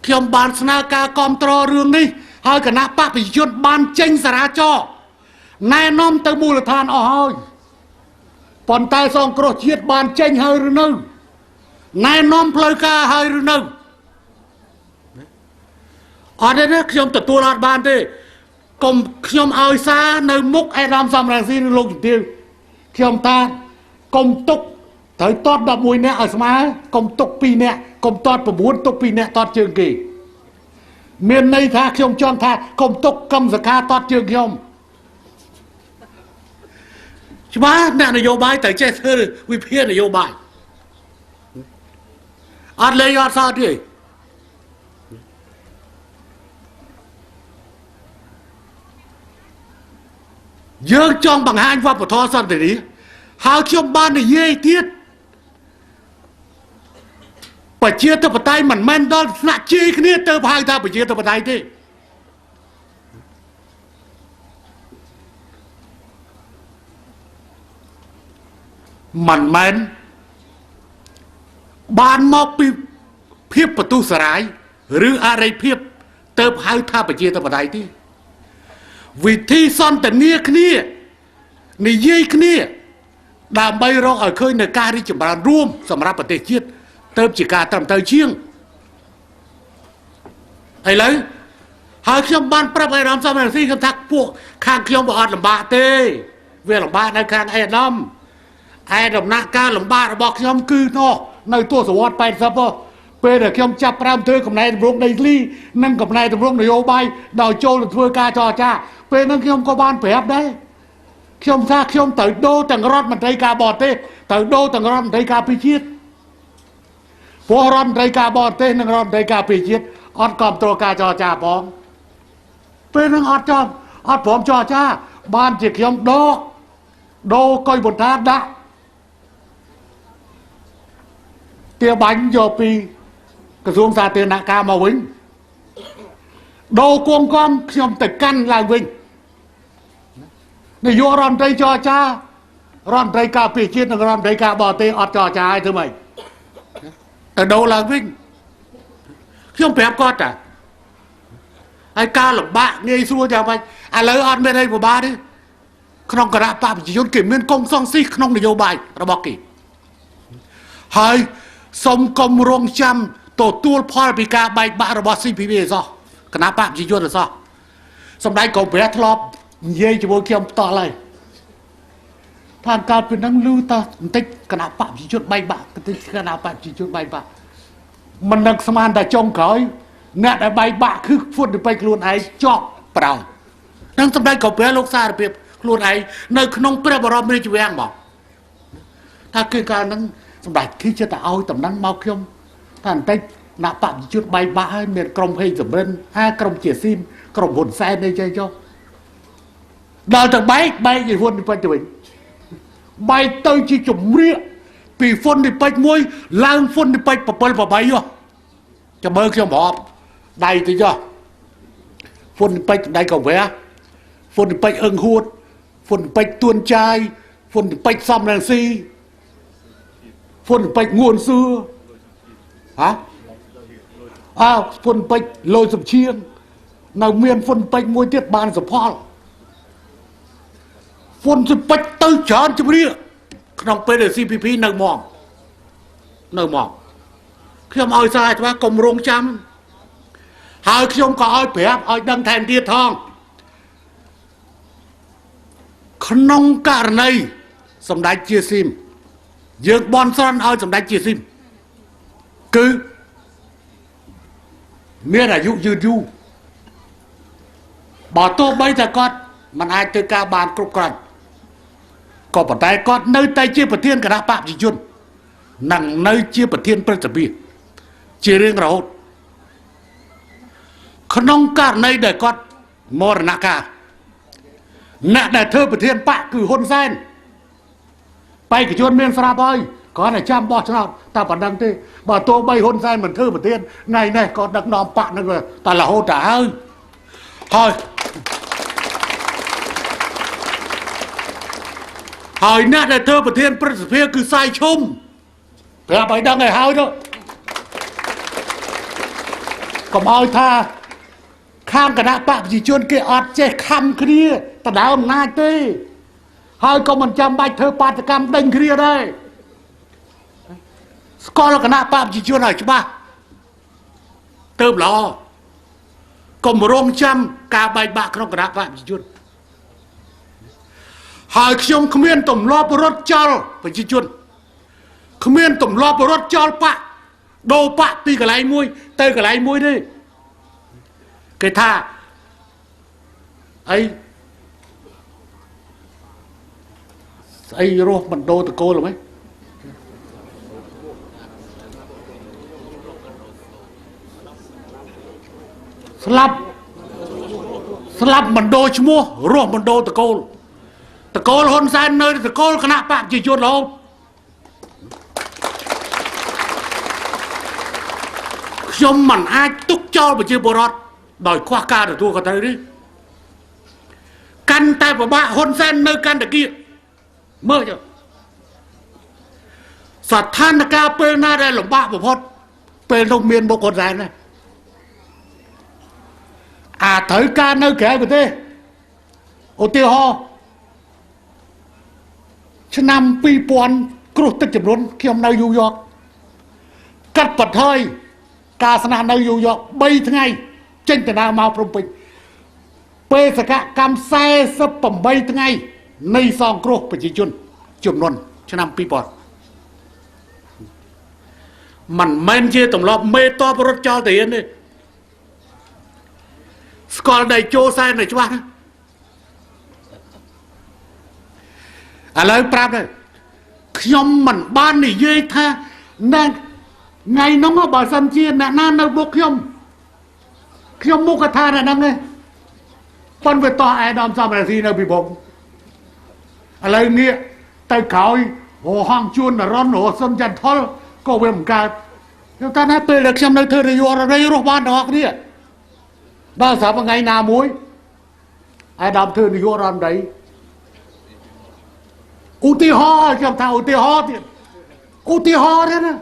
ខ្ញុំបានស្នើការគ្រប់គ្រងរឿងនេះហើយគណៈបព្វជិជនបានចេញសារចរណែនាំទៅមូលដ្ឋានអស់ហើយប៉ុន្តែសង្គ្រោះជាតិបានចេញហើយឬនៅណែនាំផ្លូវការហើយឬនៅ អត់ទេខ្ញុំទទួលអត់បានទេកុំខ្ញុំឲ្យសារនៅមុខអេដាមសំរងស៊ីឬលោកជំទាវខ្ញុំថាកុំទុកត្រូវតត11នាក់ឲ្យស្មើកុំទុក2នាក់កុំតត9ទុក2នាក់តតជើងគេមានន័យថាខ្ញុំចង់ថាកុំទុកកម្មសខាតតជើងខ្ញុំច្បាស់អ្នកនយោបាយតែចេះធ្វើវិភាគនយោបាយអត់លេងអត់សោតទេយើងចង់បង្ហាញវប្បធម៌សន្តិនិកហើយខ្ញុំបាននិយាយទៀតប្រជាធិបតេយ្យមិនមែនដល់ស្នាក់ជេរគ្នាទៅហៅថាប្រជាធិបតេយ្យទេមិនមែនបានមកពីភាពបទុសរាយឬអរិយភាពទៅហៅថាប្រជាធិបតេយ្យទេវិធីសន្ទនាគ្នានិយាយគ្នាដើម្បីរកឲ្យឃើញនៅការរីកចម្រើនរួមសម្រាប់ប្រទេសជាតិទៅជាការត្រឹមត្រូវជាងឥឡូវហើយខ្ញុំបានប្រាប់ឯកឧត្តមសំរងស៊ីខ្ញុំថាពួកខាងខ្ញុំវាអត់លំបាកទេវាលំបាកនៅខាងឯកឧត្តមឯដំណាក់កាលលំបាករបស់ខ្ញុំគឺនោះនៅទស្សវត្ស80ពេលដែលខ្ញុំចាប់ផ្ដើមធ្វើកំណែតម្រង់ដីធ្លីនិងកំណែតម្រង់នយោបាយដោយចូលទៅធ្វើការចរចាពេលហ្នឹងខ្ញុំក៏បានប្រាប់ដែរខ្ញុំថាខ្ញុំត្រូវដូរទាំងរដ្ឋមន្ត្រីការបរទេសត្រូវដូរទាំងរដ្ឋមន្ត្រីការពារជាតិព្រោះរដ្ឋមន្ត្រីការបរទេសនិងរដ្ឋមន្ត្រីការពារជាតិអត់គ្រប់គ្រងការចរចាផងពេលហ្នឹងអត់ព្រមចរចាបានជាខ្ញុំដូរកុយបុនតាដាក់ទាបាញ់យកពីក្រសួងសាធារណការមកវិញដូរគង់គំខ្ញុំទៅកាន់ឡើងវិញនាយករដ្ឋមន្ត្រីចរចារដ្ឋមន្ត្រីការពារជាតិនិងរដ្ឋមន្ត្រីការបរទេសអត់ចរចាឲ្យធ្វើម៉េចទៅដូរឡើងវិញខ្ញុំប្រាប់គាត់តាហើយការលំបាកងាយស្រួលយ៉ាងម៉េចឥឡូវអត់មានអីពិបាកទេក្នុងគណៈបព្វជិជនគេមានកុងសង្ស៊ីក្នុងនយោបាយរបស់គេហើយសូមកុំរងចាំទទួលផលពីការបែកបាក់របស់ CPP អសោះគណៈបព្វជិជនអសោះសម្ដេចកុំព្រះធ្លាប់និយាយជាមួយខ្ញុំផ្ទាល់ហើយថាកើតពីហ្នឹងលឺតាបន្តិចគណៈបព្វជិជនបែកបាក់បន្តិចគណៈបព្វជិជនបែកបាក់មិននឹកស្មានតែចុងក្រោយអ្នកដែលបែកបាក់គឺហ្វុតទៅពេកខ្លួនឯងជាប់ប្រោនឹងសម្ដេចកុំព្រះលោកសារភាពខ្លួនឯងនៅក្នុងព្រះបរមរាជវាំងមកថាគឺកាលហ្នឹងសម្ដេចគីចិត្តឲ្យតំណែងមកខ្ញុំថាបន្តិចណាបព្វជិជនបែកបាក់ហើយមានក្រុមហេងសំរិនក្រុមជាស៊ីមក្រុមហ៊ុនសែនអីចេះចុះដល់ទៅបែកជាហ៊ុនពេជ្រទៅវិញបែកទៅជាជំរាកពីហ៊ុនពេជ្រមួយឡើងហ៊ុនពេជ្រ7 8យោចាំមើលខ្ញុំរាប់ដៃទៅចុះហ៊ុនពេជ្រដៃកវែហ៊ុនពេជ្រអឹងហួតហ៊ុនពេជ្រទួនចាយហ៊ុនពេជ្រសំរងស៊ីហ៊ុនពេជ្รงួនសឿហ៎ហ៊ុនពេជ្រលយសំឈៀងនៅមានហ៊ុនពេជ្រមួយទៀតបានសុផលហ៊ុនពេជ្រទៅច្រើនជំរាកក្នុងពេលដែល CPP នៅមកខ្ញុំឲ្យសារថាកុំរងចាំហើយខ្ញុំក៏ឲ្យប្រាប់ឲ្យដឹងថែមទៀតថងក្នុងករណីសម្ដេចជាស៊ីមយើងបន់ស្រន់ឲ្យសម្ដេចជាស៊ីមគឺមានអាយុយឺតយូរបើទោះបីតែគាត់មិនអាចធ្វើការបានគ្រប់គ្រាន់ក៏ប៉ុន្តែគាត់នៅតែជាប្រធានគណៈបព្វជិជននិងនៅជាប្រធានព្រឹទ្ធសភាជារៀងរហូតក្នុងករណីដែលគាត់មរណកាលអ្នកដែលធ្វើប្រធានបកគឺហ៊ុនសែនបេក្ខជនមានស្រាប់ហើយគាត់តែចាំបោះឆ្នោតតែប៉ុណ្្នឹងទេបើទោះបីហ៊ុនសែនមិនធ្វើប្រធានថ្ងៃនេះក៏ដឹកនាំបកនឹងតែរហូតទៅហើយអ្នកដែលធ្វើប្រធានព្រឹទ្ធសភាគឺសាយឈុំប្រាប់ឲ្យដឹងឲ្យហើយទៅកុំឲ្យថាខាងគណៈបព្វជិជនគេអត់ចេះខំគ្នាដណ្ដើមអំណាចទេហើយក៏មិនចាំបាច់ធ្វើបាតកម្មដេញគ្នាដែរស្គាល់គណៈបព្វជិជនឲ្យច្បាស់ទៅល្អ កុំរងចាំការបែកបាក់ក្នុងគណៈបកប្រជាជនហើយខ្ញុំគ្មានទម្លាប់រត់ចោលប្រជាជនគ្មានទម្លាប់រត់ចោលបកដូរបកពីកន្លែងមួយទៅកន្លែងមួយទេគេថាអីស្អីរស់មិនដូរតកូលហ្មងស្លាប់មិនដូរឈ្មោះរស់មិនដូរតកូលហ៊ុនសែននៅតកូលគណៈបកប្រជាជនរហូតខ្ញុំមិនអាចទុកចោលប្រជាពលរដ្ឋដោយខ្វះការទទួលខុសត្រូវនេះកាន់តែពិបាកហ៊ុនសែននៅកាន់តែគៀកមើលចុះស្ថានភាពពេលណាដែលលំបាកបំផុតពេលនោះមានមុខហ៊ុនសែនណាត្រូវការនៅក្រៅប្រទេសឧទាហរណ៍ឆ្នាំ2000គ្រោះទឹកជំនន់ខ្ញុំនៅយូយ៉កកាត់បន្ថយការស្នាក់នៅយូយ៉ក3ថ្ងៃចេញទៅដើរមកព្រំពេញបេសកកម្ម48ថ្ងៃនៃសង្គ្រោះប្រជាជនជំនន់ឆ្នាំ2000មិនមែនជាទម្លាប់មេតបរត់ចោលទៅទេស្គាល់ដៃចូលសែននៅច្បាស់ណាឥឡូវប្រាប់ទៅខ្ញុំមិនបាននិយាយថាណាថ្ងៃនោះបើសិនជាអ្នកណានៅមុខខ្ញុំមុខថាអ្នកហ្នឹងឯងប៉ុន្តែតោះឯដំសំរាសីនៅពីผมឥឡូវងាកទៅក្រោយរហងជួនរនរសុនចន្ទថុលក៏វាមិនកើតខ្ញុំថាណាពេលដែលខ្ញុំនៅធ្វើនយោបាយរស់បានទាំងអស់គ្នាដល់ស្រាប់ថ្ងៃណាមួយឯដំធ្វើនយោបាយរដ្ឋមន្ត្រីឧទាហរណ៍ខ្ញុំថាឧទាហរណ៍ទៀតឧទាហរណ៍ណា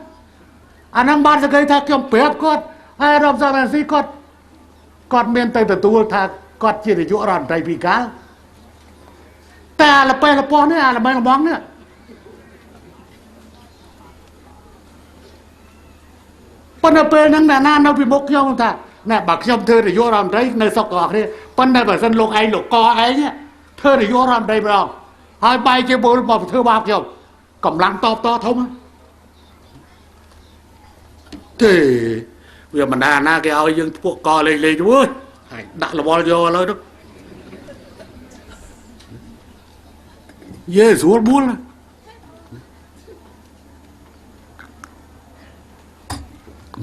អានឹងបានសក្តិថាខ្ញុំប្រាប់គាត់ហើយរំសានស៊ីគាត់មានទៅទទួលថាគាត់ជានាយករដ្ឋមន្ត្រីពីកាលតែលប៉េលប៉ោះនេះអាល្បែងលំងនេះប៉ុន្តែពេលហ្នឹងអ្នកណានៅពីមុខខ្ញុំថាណែបើខ្ញុំធ្វើនាយករដ្ឋមន្ត្រីនៅសុកអស់គ្នាប៉ុន្តែបើសិនលោកឯងលោកកឯងធ្វើនាយករដ្ឋមន្ត្រីម្ដងហើយបែរជាបុលមកធ្វើបាបខ្ញុំកម្លាំងតបតធំទេវាមិនណាគេឲ្យយើងពួកកលេងទៅហើយដាក់រវល់យកឥឡូវទៅយេស្រួលបួល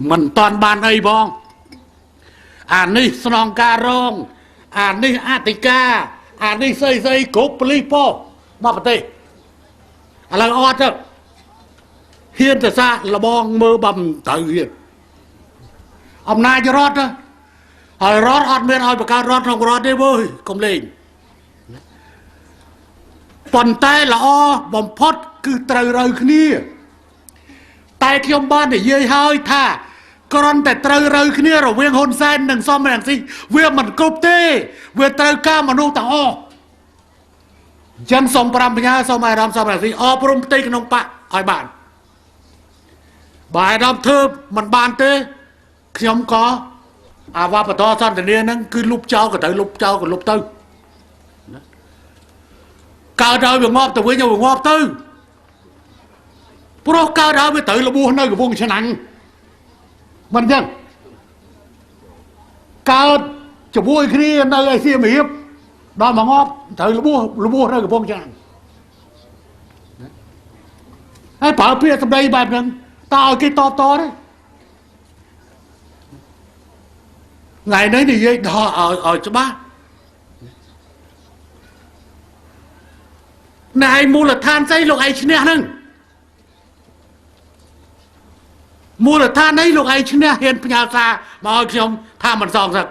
មិនតាន់បានអីផងអានេះស្នងការរងអានេះអធិការអានេះស្អីគ្រប់ប៉ូលីសមកប្រទេសឥឡូវអត់ទៅហ៊ានទៅសាកលបងមើលបំទៅហ៊ានអំណាចរដ្ឋហើយរដ្ឋអត់មានឲ្យបង្កើតរដ្ឋក្នុងរដ្ឋទេវើយកុំលេងប៉ុន្តែល្អបំផុតគឺត្រូវរើគ្នាតែខ្ញុំបាននិយាយហើយថាគ្រាន់តែត្រូវរើគ្នារវាងហ៊ុនសែននិងសំរងស៊ីវាមិនគ្រប់ទេវាត្រូវការមនុស្សទាំងអស់ចឹងសូម5បញ្ញាសូមអារម្មណ៍សំរងស៊ីអប់រំផ្ទៃក្នុងបកឲ្យបានបើអារម្មណ៍ធ្វើមិនបានទេខ្ញុំក៏អាវបតសន្តានាហ្នឹងគឺលុបចោលក៏ទៅលុបចោលក៏លុបទៅកើតឲ្យវាងាប់ទៅវិញឲ្យវាងាប់ទៅព្រោះកើតឲ្យវាត្រូវរបួសនៅកំពង់ឆ្នាំងមិនចឹងកើតជាមួយគ្នានៅឯសៀមរាបដល់មកងាប់ត្រូវរបួសនៅកំពង់ឆ្នាំងហើយប្រើពាក្យសម្ដីបែបហ្នឹងតើឲ្យគេតបតទេថ្ងៃនេះនិយាយដល់ឲ្យច្បាស់ណែឯមូលដ្ឋានស្អីលោកឯងឈ្នះហ្នឹងមូលដ្ឋានអីលោកឯងឈ្នះហ៊ានផ្ញើសារមកឲ្យខ្ញុំថាមិនសងសឹក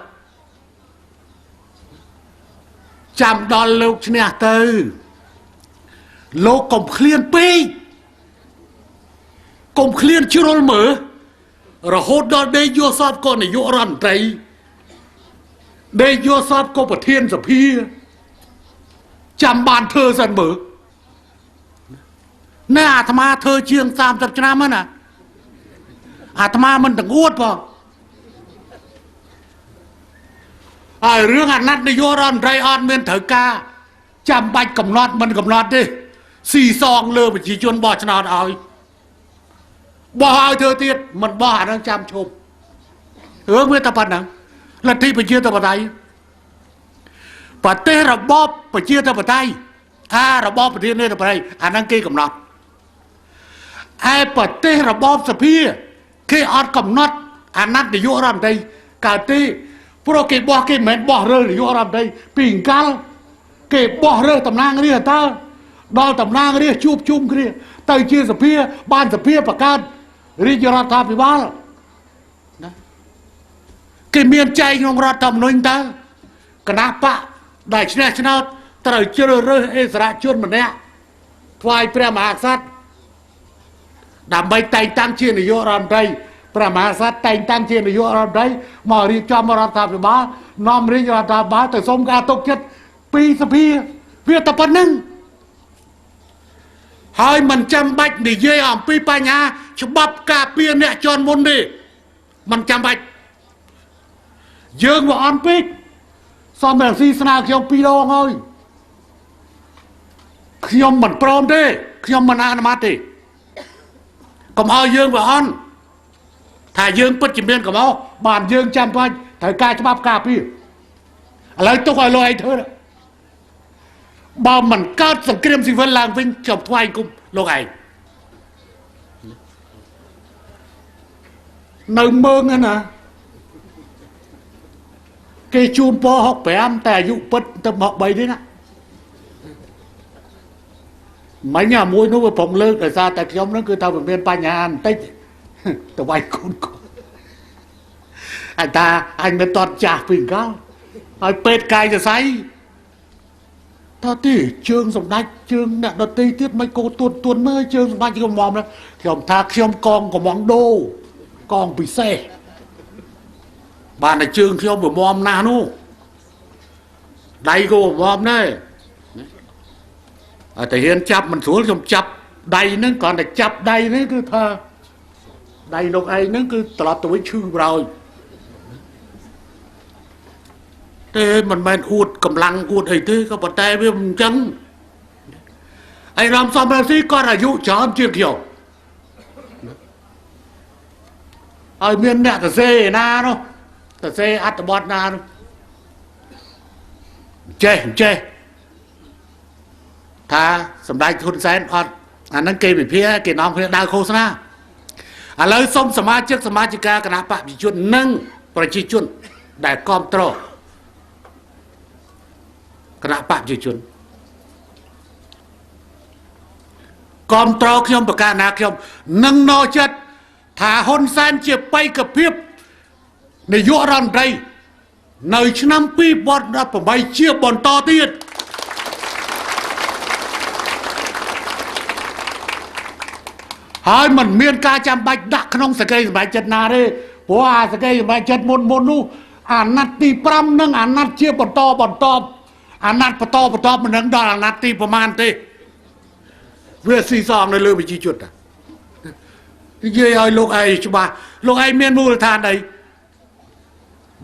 ចាំដល់លោកឈ្នះទៅលោកកុំឃ្លានពេកកុំឃ្លានជ្រុលមើលរហូតដល់ដេកយកសពក៏នាយករដ្ឋមន្ត្រីដេកយកសពក៏ប្រធានសភាចាំបានធ្វើសិនមើលណែអាត្មាធ្វើជាង30ឆ្នាំហ្នឹងណាអាត្មាមិនទាំងអួតផង เรื่องอันนั้นนายกรัฐมนตรีออนเมียนเถอกาจำบัดกำนอดมันกำนอดดิสี่ซองเลยไปจีจนบ่อชนะเอาบ่เอาเธอเตี้ยมันบ่อนังจำชมเมื่อตะปันนังลัทธิไปเชื่อตะปันไทยประเทศระบอบไปเชื่อตะปันไทยระบอบประเทศนี้ตะปันไทยอันนั้นเกี่ยกำนอดประเทศระบอบสพีเกี่ยออดกำนอดอันนั้นนายกรัฐมนตรีกาตีพวกเก็บบ่อเก็บเหม็นบ่อเรื่องนายกรัฐมนตรีปิ่งกัลเก็บบ่อเรื่องตำนานเรียตาดอลตำนานเรียชุบชุ่มเรียเตยเชียสเพียบ้านสเพียประกาศริจรัฐาภิบาลนะเก็บเมียนใจของรัฐธรรมนูญตาคณะปะได้ชนะตระเจริญเอสระชนมันเนี่ยทวายพระมหากษัตริย์ดำใบแต่งตั้งเชียนนายกรัฐมนตรีพระมหากษัตริย์แต่งตั้งเชียนนายกรัฐมนตรีมารีจอมรัฐาภิบาลน้อมริจรัฐาภิบาลแต่สมการตกเจ็ดปีสเพียเวียตะปนึงให้มันจำบัดในเยี่ยมปีปัญญาฉบับกาเปียเนี่ยจอนมุนดิมันจำบัดเยิงว่าอันปีสมัยศาสนาขยมปีโลงเลยขยมมันปลอมดิขยมมันอาณามาดิก็มาเยิงว่าอันถ้าเยิงปัจจุบันก็มาบ้านเยิงจำไปถ่ายกายฉบับกาปีอะไรต้องคอยลอยเธอบ่มันก็สังเกตสิวันลางวิ่งจบทวายกุมโลกไอในเมืองนั่นนะเกจูนปอหกแปมแต่ยุปัดตะหมอกใบนี่นะไม่เนี่ยมวยนู้นผมเลิกแต่ซาแต่ยมนั่นคือทำเป็นปัญญาเต้แต่ไว้คุณไอ้ตาไอ้เมตอนจ่าปิ่งก้าวไอ้เป็ดไก่จะใส่ถ้าที่เชิงสมได้เชิงเนี่ยดนตรีtiếtไม่โกตัวเมื่อเชิงสมได้ที่เขามองนะขยมทาขยมกองกับมองโดกองปีเซ่บ้านในเชิงขยมแบบมอมนานูใดก็มอมเนี่ยแต่เห็นจับมันสวยขยมจับใดนั่นก่อนแต่จับใดนั่นคือเธอใดนกไอ้นั่นคือตลอดตัวชื่อเรามันไม่อูดกำลังอูดไอ้ที่ก็ปะแต่เพื่อมันจังไอ้รำซ้อมแบบนี้ก็อายุจอมเชี่ยวเขียวไอ้เมียนเนี่ยแต่เซนาเนาะแต่เซอัตบอดนาเนาะเจถ้าสำได้ทุนแสนอัดอันนั้นเกมเพี้ยเกมน้องเพี้ยดาวโฆษณาอะไรส้มสมาชิกคณะปะพิจุนนั่งประชิจุนได้กอมโตรคณะปะจิจุนกอมตรขยมประกาศนาขยมนังนอจัดถ้าฮอนแซนเจ็บไปกับเพียบในยุรันไรในชนำปีบอลรับไปเชี่ยบอลต่อตีดหายมันเมียนกาจำใบดักขนมสเกยสบายจัดนาเลยเพราะว่าสเกยสบายจัดมนนู่อ่านนัดตีปรำนั่งอ่านนัดเชี่ยบอลต่ออันนัดปะตอมันนั่งดอลนัดตีประมาณตีเพื่อซีซองเลยไปจีจุดอ่ะเยี่ยไอ้ลูกไอ้ชุบะลูกไอ้เมียนมูลทานไอ้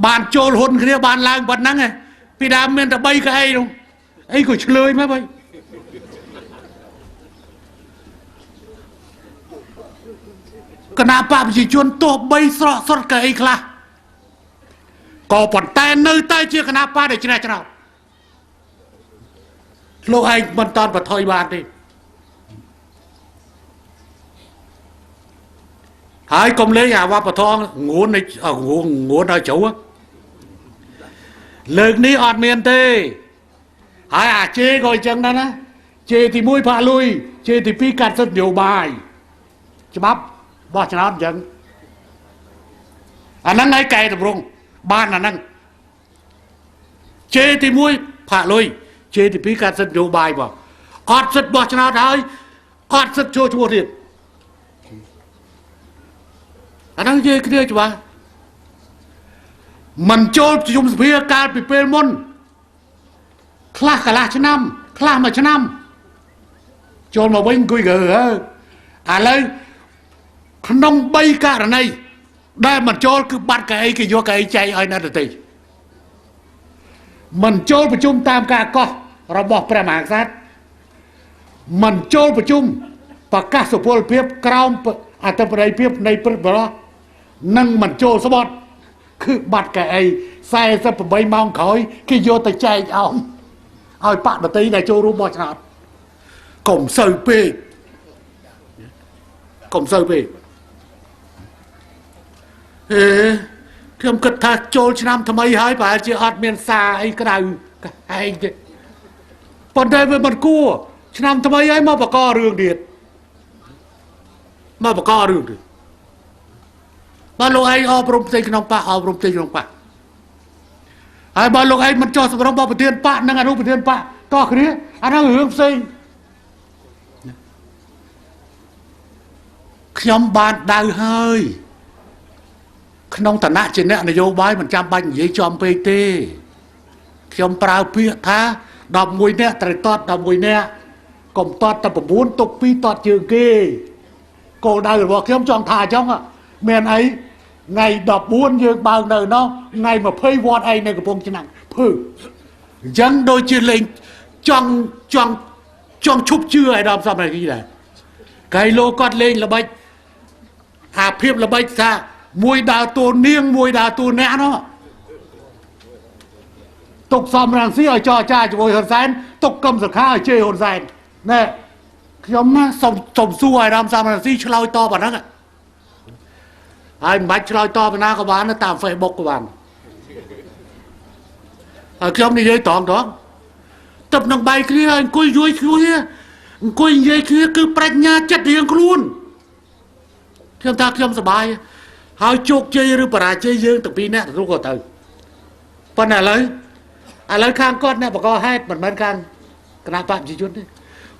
บานโจลหนเคลียบานล่างบานนั่งไงพี่ดามเมียนตะใบกับไอ้ลงไอ้กูเฉลยไหมไปคณะปาบจีจวนตัวใบสดกับไอ้คลาก่อปนแต่เนยใต้เชี่ยคณะปาได้ชนะเราโลกไอ้มันตอนปะทอยบานดิหายกลมเลยอย่าว่าปะทองงูในงูในเจ้าเลิกนี้อดเมียนเต้หายเจก่อยจังนะเจที่มุ้ยพาลุยเจที่พี่กัดสัตว์เดียวบายฉบับบ้าชนะจังอันนั้นไงไก่ตะบรงบ้านอันนั้นเจที่มุ้ยพาลุยเจที่พี่กัดสัตว์เดียวบายบ่อดสัตว์บ้าชนะได้อดสัตว์ชั่วเรียบอันนั้นเยอะเดียวจ้ะมันโจรจุ่มเพียการปิดเป็นมนคลากะลาชนะคลามาชนะโจรมาวิ่งกุยเกออะไรขนมใบกะอะไรได้มันโจรคือบัดไก่กี่ยัวไก่ใจไอ้นั่นตี มันโจลประชุมตามการก็ระบบประมาณสัตว์มันโจลประชุมประกาศสุพลเพียบกราวอัตประเดียบในประเทศนั่งมันโจลสมบัติคือบัตรแกไอ้ใส่สะใบมองเขาที่โยตใจเอาปะดตีในโจรูบอชนาดกลมเซอร์เป้กลมเซอร์เป้เครื่องกระทาโจลชนำทำไมหายไปจะอัดเมียนซาไอ้กระดาไอ้ปนได้ไปมันกู้ชนำทำไมไอ้มาประกอบเรื่องเดียดมาประกอบเรื่องเดียดบ้านลงไอ้อบรมใจขนมปะอบรมใจขนมปะไอ้บ้านลงไอ้มันจอดสำหรับประเทศปะนั่งอนุประเทศปะต่อคืนอันนั้นเรื่องเซ็งขยมบานดาวเฮ้ยขนมฐานะเจเนนโยบายมันจำบันยี่จอมไปเต้ขยมปลาเพียท้าดอกมวยเนี่ยตรตอดดอกมวยเนี่ยกลมตอดตะปบุญตกปีตอดเจือเกโกได้หรือว่าขยมจองทาจ้องอ่ะเมียนไอ้ไงดอกบุญยืนบางเนอเนาะไงมาเผยวอดไอ้ในกระพงชนังเพื่อยังโดยจีเลงจองชุบเชื่อไอ้ดอมสมัยนี้แหละไก่โลกอดเลงระบายหาเพียบระบายซามวยดาวตัวเนียงมวยดาวตัวแน่เนาะตกซอมรังสีไอ้จอจ้าจะมวยหนแสนตกกำสักข้าไอ้เจ้หนแสนเนี่ยยอมนะสมสู้ไอ้ดำซามรังสีชลอยต่อแบบนั้นอ่ะไอ้บัดชลอยต่อไปหน้ากบาลนะตามไฟบกกบาลยอมนี่ยัยตองท้องตับนังใบเคลียร์กุยยุยคุยกุยยัยเคลียร์คือปรัชญาจัดเรียงครูนเทียมตาเทียมสบายหายโจกเจยหรือปราเจยเยอะแต่ปีนี้รู้ก็ตื่นปัญหาอะไรข้างก้อนเนี่ยปะกอให้เหมือนกันกระนาปั๊มจีจุดนี่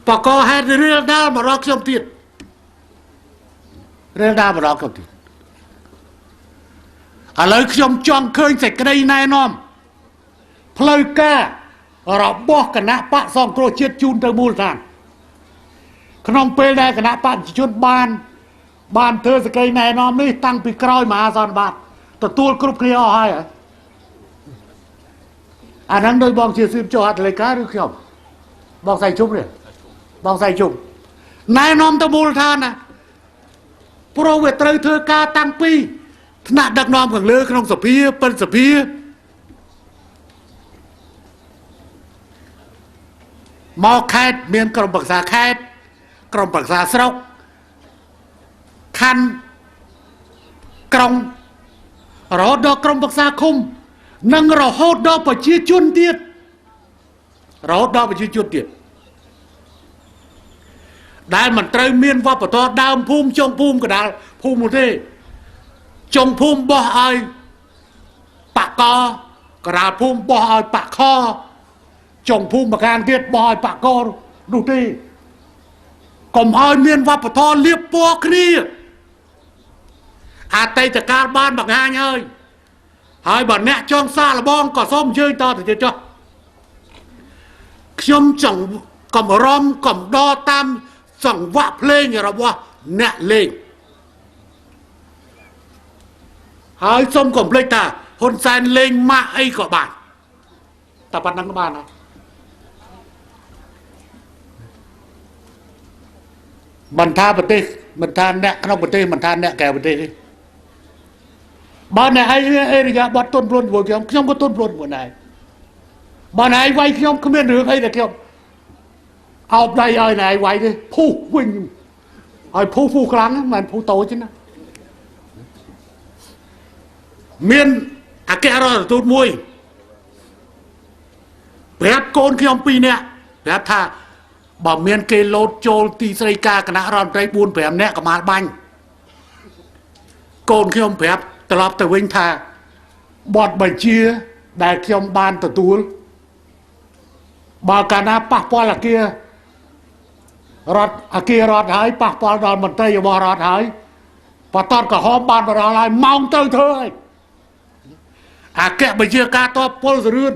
ปะกอให้เรื่องดาวมารอกชมติดเรื่องดาวมารอกชมติดอะไรชมจองเคยใส่กระไดนายน้อมเพลย์ก้าเราบอกกันนะปะซองโครเชียจูนเตอร์มูลทานขนมเปย์ได้กันนะปะจีจุดบ้านเธอสกายแน่นอนนี่ตั้งปีกร้อยมหาศาลบาทแต่ตัวกรุ๊ปเคลียร์ให้อันนั้นโดยบองเชียร์ซิมโจฮัดเลยก้าหรือเปล่าบองใส่ชุบเลยบองใส่ชุบนายน้อมตะบูลทานนะโปรเวตเตอร์เธอกาตั้งปีถนัดดักน้อมของเลือขนมสปีเป็นสปีมอแคดเมียนกรมปรึกษาแคดกรมปรึกษาสระคันกรงรอดอกกรมปรึกษาคุมนั่งรอโหดดอกปะชีจุนเตียดรอดอกปะชีจุนเตียดได้มันเตยเมียนว่าปะทอดาวภูมิจงภูมิกระดาษภูมิหมดที่จงภูมิบ่อไอปะกอกระดาษภูมิบ่อไอปะคอจงภูมิประการเตียดบ่อไอปะกอดูที่กลมไอเมียนว่าปะทอเลียบปอกนี่อาเตยจากการบ้านบักงานเอ้ยหายบัดเนี้ยจ้องซาละบ้องก็ส้มเชยต่อแต่เจ้าขยมจังกำร้อมกำดอตามสั่งว่าเพลงอย่างเราว่าเนะเลงหายส้มกำเพลงตาคนแซนเลงมาไอ้ก็บานแต่ปันนั้นก็บานนะบรรทาประเทศบรรทานเนี่ยนอกประเทศบรรทานเนี่ยแก่ประเทศบ้านไหนไอ้ระยะบัดต้นปล้นบัวเขียวขยมก็ต้นปล้นบัวไหนบ้านไหนไว้ขยมขมิ้นหรือใครแต่ขยมเอาไปไอ้ไหนไว้ดิผู้วิ่งไอ้ผู้ครั้งมันผู้โตจริงนะเมียนอาแกรอตูดมวยแบบโกนขยมปีเนี่ยแบบถ้าบ่เมียนเกโลโจตีสริกาคณะรอนไรบูนแบบเนี้ยก็มาบังโกนขยมแบบตลอดแต่เวงทาบอดใบเชียได้ขยมบานตะตูลบาการนาปะปอละเกียรอดอาเกียรอดหายปะปอดอนมันเตยบอรอดหายปะตอนกับหอมบานบารอะไรเมาเตยเธออาแกะใบเชียกาตอปอลสรื่น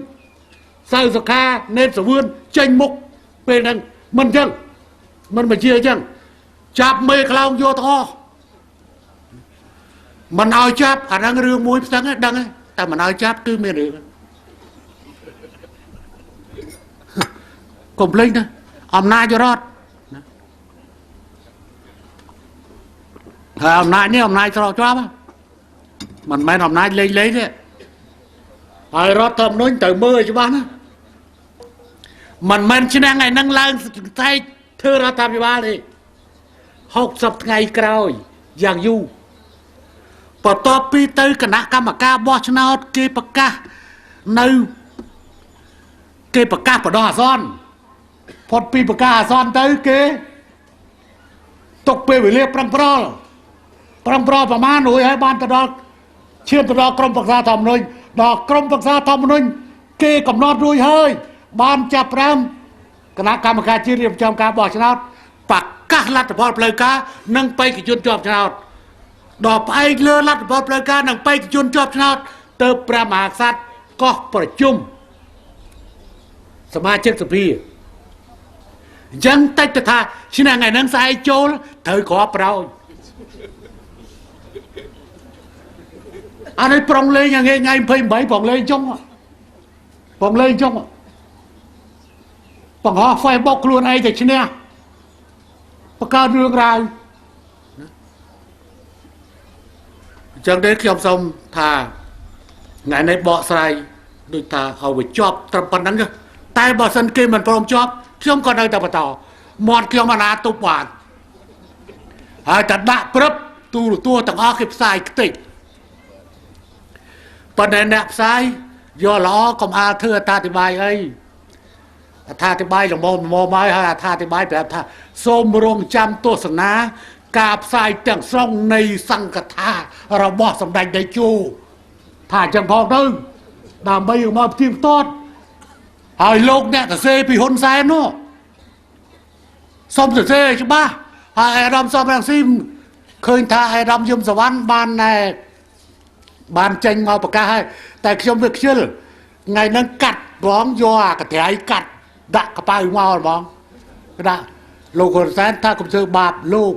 ใส่สกาเนตสวืนเจงมุกเป็นนั่นมันจังมันใบเชียจังจับเมฆลาวโยธอมันเอาจับอันนั้นเรื่องมวยสังดังแต่มันเอาจับคือไม่เรื่อง កុំភ្លេចណាអំណាចរដ្ឋហើយអំណាចនេះអំណាចស្រកជាប់មិនមែនអំណាចលេងទេហើយរដ្ឋធម្មនុញ្ញទៅមើលច្បាស់ណាមិនមែនឆ្នាំថ្ងៃហ្នឹងឡើងតែធ្វើរដ្ឋាភិបាលទេ60ថ្ងៃក្រោយយ៉ាងយូរបន្ទាប់ពីទៅគណៈកម្មការបោះឆ្នោតគេប្រកាសនៅគេប្រកាសបដិអាសន្នផុតពីប្រកាសអាសន្នទៅគេទុកពេលវេលាប្រឹងប្រប្រមាណរួចហើយបានទៅដល់ឈានទៅដល់ក្រមប្រឹក្សាធម្មនុញ្ញដល់ក្រមប្រឹក្សាធម្មនុញ្ញគេកំណត់រួចហើយបានចាប់ផ្ដើមគណៈកម្មការជាតិរៀបចំការបោះឆ្នោតប្រកាសលទ្ធផលផ្លូវការនិងបេក្ខជនជាប់ឆ្នោតដល់ផ្អែកលើលទ្ធផលផ្លូវការនិងបេក្ខជនជាប់ឆ្នោតទៅព្រះមហាក្សត្រកោះប្រជុំសមាជិកសភាអញ្ចឹងតិចទៅថាឆ្នាំថ្ងៃហ្នឹងស្អែកចូលត្រូវក្របប្រោយអានេះប្រុងលេងថ្ងៃ28ប្រុងលេងចុងបង្ហោះ Facebook ខ្លួនឯងតែឈ្នះបង្កើតរឿងរ៉ាវអញ្ចឹងទេខ្ញុំសូមថាថ្ងៃនេះបកស្រាយដូចថាឲ្យវាជាប់ត្រឹមប៉ុណ្្នឹងតែបើសិនគេមិនព្រមជាប់ខ្ញុំក៏នៅតែបន្តមាត់ខ្ញុំអាណាទប់បានហើយតែដាក់ព្រឹបទូរទស្សន៍ទាំងអស់គេផ្សាយខ្ទេចប៉ុន្តែអ្នកផ្សាយយកល្អកុំអាលធ្វើអត្ថាធិប្បាយអីអត្ថាធិប្បាយល្មមហើយអត្ថាធិប្បាយប្រាប់ថាសូមរងចាំទស្សនាការផ្សាយទាំងស្រុងនៃសង្កថារបស់សម្ដេចតេជោថាអញ្ចឹងផងទៅដើម្បីមកផ្ទៀងផ្ទាត់ហើយលោកអ្នកសរសេរពីហ៊ុនសែននោះសូមសរសេរច្បាស់ហើយអាដាមសំរងស៊ីមឃើញថាអាដាមយមសវណ្ណបានចេញមកប្រកាសហើយតែខ្ញុំវាខ្ជិលថ្ងៃហ្នឹងកាត់បងយកអាកត្រៃកាត់ដាក់កប៉ៅមកហ្មងដាក់លោកហ៊ុនសែនថាកុំធ្វើបាបលោក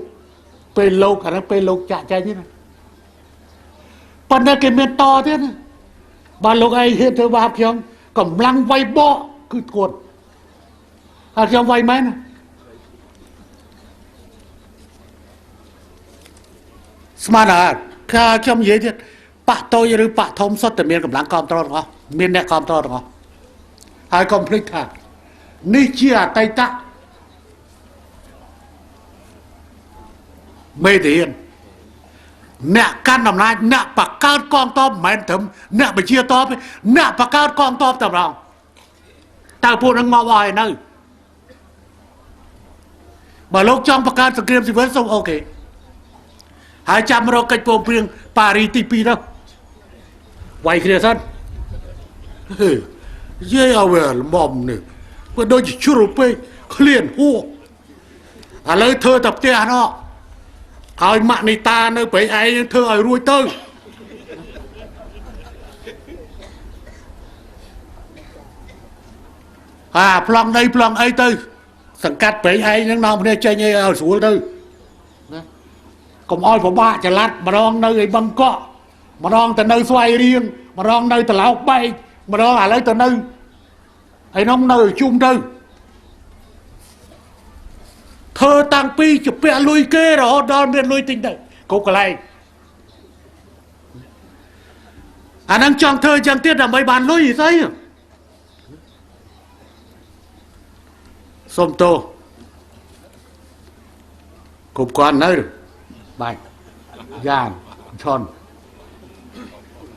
ពេលលោកអាហ្នឹងពេលលោកចាក់ចែងនេះណាប៉ុន្តែគេមានតទៀតណាបើលោកឯងហ៊ានធ្វើបាបខ្ញុំកម្លាំងវាយបកគឺធ្ងន់ហើយខ្ញុំវាយមែនណាស្មានហើយខ្ញុំនិយាយទៀតបាក់តូចឬបាក់ធំសុទ្ធតែមានកម្លាំងគ្រប់គ្រងទាំងអស់មានអ្នកគ្រប់គ្រងទាំងអស់ហើយកុំភ្លេចថានេះជាអតីតមេធានអ្នកកាន់អំណាចអ្នកបង្កើតកងទ័ពមិនមែនត្រឹមអ្នកបញ្ជាទ័ពទេអ្នកបង្កើតកងទ័ពតែម្ដងតើពួកនឹងមកឲ្យនៅបើលោកចង់បង្កើតសង្គ្រាមស៊ីវិលសូមអូខេហើយចាំរកកិច្ចព្រមព្រៀងប៉ារីទី2ទៅវាយគ្នាសិននិយាយឲ្យវាល្មមនេះវាដូចជាជ្រុលពេកឃ្លានហួរឥឡូវធ្វើតែផ្ទះនោះហើយម៉ាក់នីតានៅព្រៃឯងធ្វើឲ្យរួចទៅប្លង់ដីប្លង់អីទៅសង្កាត់ព្រៃឯងហ្នឹងនាំគ្នាចេញអីឲ្យស្រួលទៅណាកុំឲ្យពិបាកចល័តម្ដងនៅឯបឹងកក់ម្ដងទៅនៅស្វាយរៀងម្ដងនៅត្រឡោកបែកម្ដងឥឡូវទៅនៅឯនោះនៅជុំទៅធ្វើតាំងពីជពាក់លុយគេរហូតដល់មានលុយទិញទៅគ្រប់កន្លែងអាហ្នឹងចង់ធ្វើអញ្ចឹងទៀតដើម្បីបានលុយស្អីសុំទោសគ្រប់គ្រាន់នៅបាច់យ៉ាងឈន់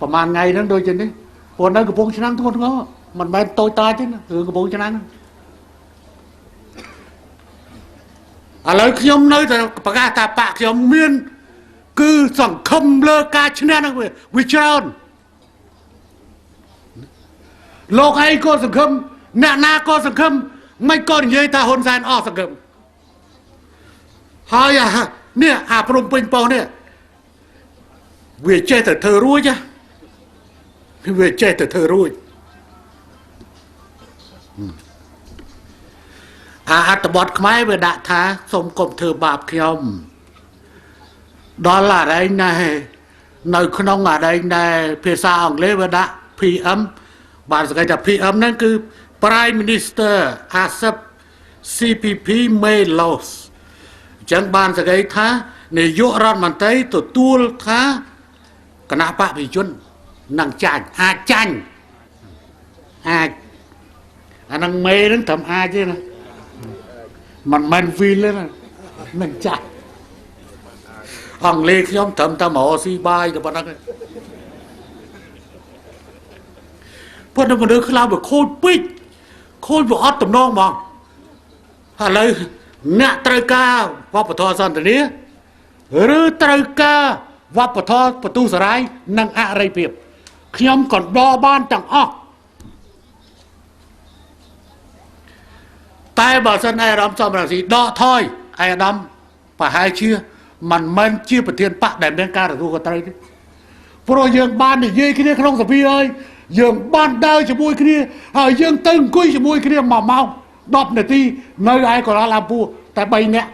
ប្រហែលថ្ងៃហ្នឹងដូចជានេះព្រោះនៅកំពង់ឆ្នាំងធ្ងន់ធ្ងរមិនមែនតូចតាចទេណារឿងកំពង់ឆ្នាំងឥឡូវខ្ញុំនៅតែប្រកាសថាបាក់ខ្ញុំមានគឺសង្ឃឹមលើការឈ្នះហ្នឹងវាច្រើនលោកឯងក៏សង្ឃឹមអ្នកណាក៏សង្ឃឹមមិនក៏និយាយថាហ៊ុនសែនអស់សង្ឃឹមហើយនេះអាព្រំពេញប៉ោះនេះវាចេះតែធ្វើរួចវាចេះតែធ្វើរួចអត្ថបទខ្មែរវាដាក់ថាសូមកុំធ្វើបាបខ្ញុំដល់អរែងណែនៅក្នុងអរែងណែភាសាអង់គ្លេសវាដាក់ PM បានសង្កេតថា PM ហ្នឹងគឺ Prime Minister Asif CPP made laws ចឹងបានសេចក្តីថានាយករដ្ឋមន្ត្រីទទួលថាគណៈបព្វជិជននឹងចាញ់អាចចាញ់អាចអានឹងមេនឹងត្រឹមអាចទេណាមិនមែន feel ទេណានឹងចាញ់អង់គ្លេសខ្ញុំត្រឹមតែមកស៊ីបាយទៅប៉ុណ្ណឹងប៉ុន្តែមនុស្សខ្លះវាខូចពេកខូចវាអត់តំណងហ្មងឥឡូវអ្នកត្រូវការវប្បធម៌សន្តិនិកឬត្រូវការវប្បធម៌បន្ទុះសារាយនិងអរិយភាពខ្ញុំក៏ដកបានទាំងអស់តែបើសិនឯកឧត្តមសំរងស៊ីដកថយឯកឧត្តមប្រហែលជាមិនមែនជាប្រធានបកដែលមានការទទួលខុសត្រូវទេព្រោះយើងបាននិយាយគ្នាក្នុងសភាហើយយើងបានដើរជាមួយគ្នាហើយយើងទៅអង្គុយជាមួយគ្នា1ម៉ោង10នាទីនៅឯកន្លះឡាំពូតែ3នាក់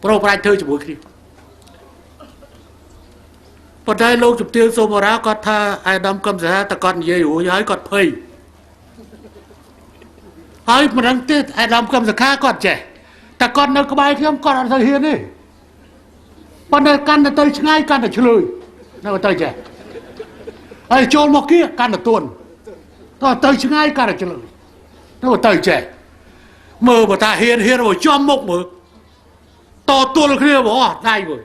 ប្រូប្រាច់ធ្វើជាមួយគ្នាប៉ុន្តែលោកជំទាវសូមរាគាត់ថាអាយដាមកឹមសាហាតគាត់និយាយរួចហើយគាត់ភ័យហើយមិនដឹងទេអាយដាមកឹមសខាគាត់ចេះតែគាត់នៅក្បែរខ្ញុំគាត់អត់ទៅហ៊ានទេប៉ុន្តែកាន់តែទៅឆ្ងាយកាន់តែឆ្លើយនៅទៅចេះហើយចូលមកkiaកាន់តែទន់តើទៅឆ្ងាយកាន់តែឆ្លើយនៅទៅចេះមើលបើថាហ៊ានមកចំមុខមើលតទល់គ្នាបងអស់ដៃមើល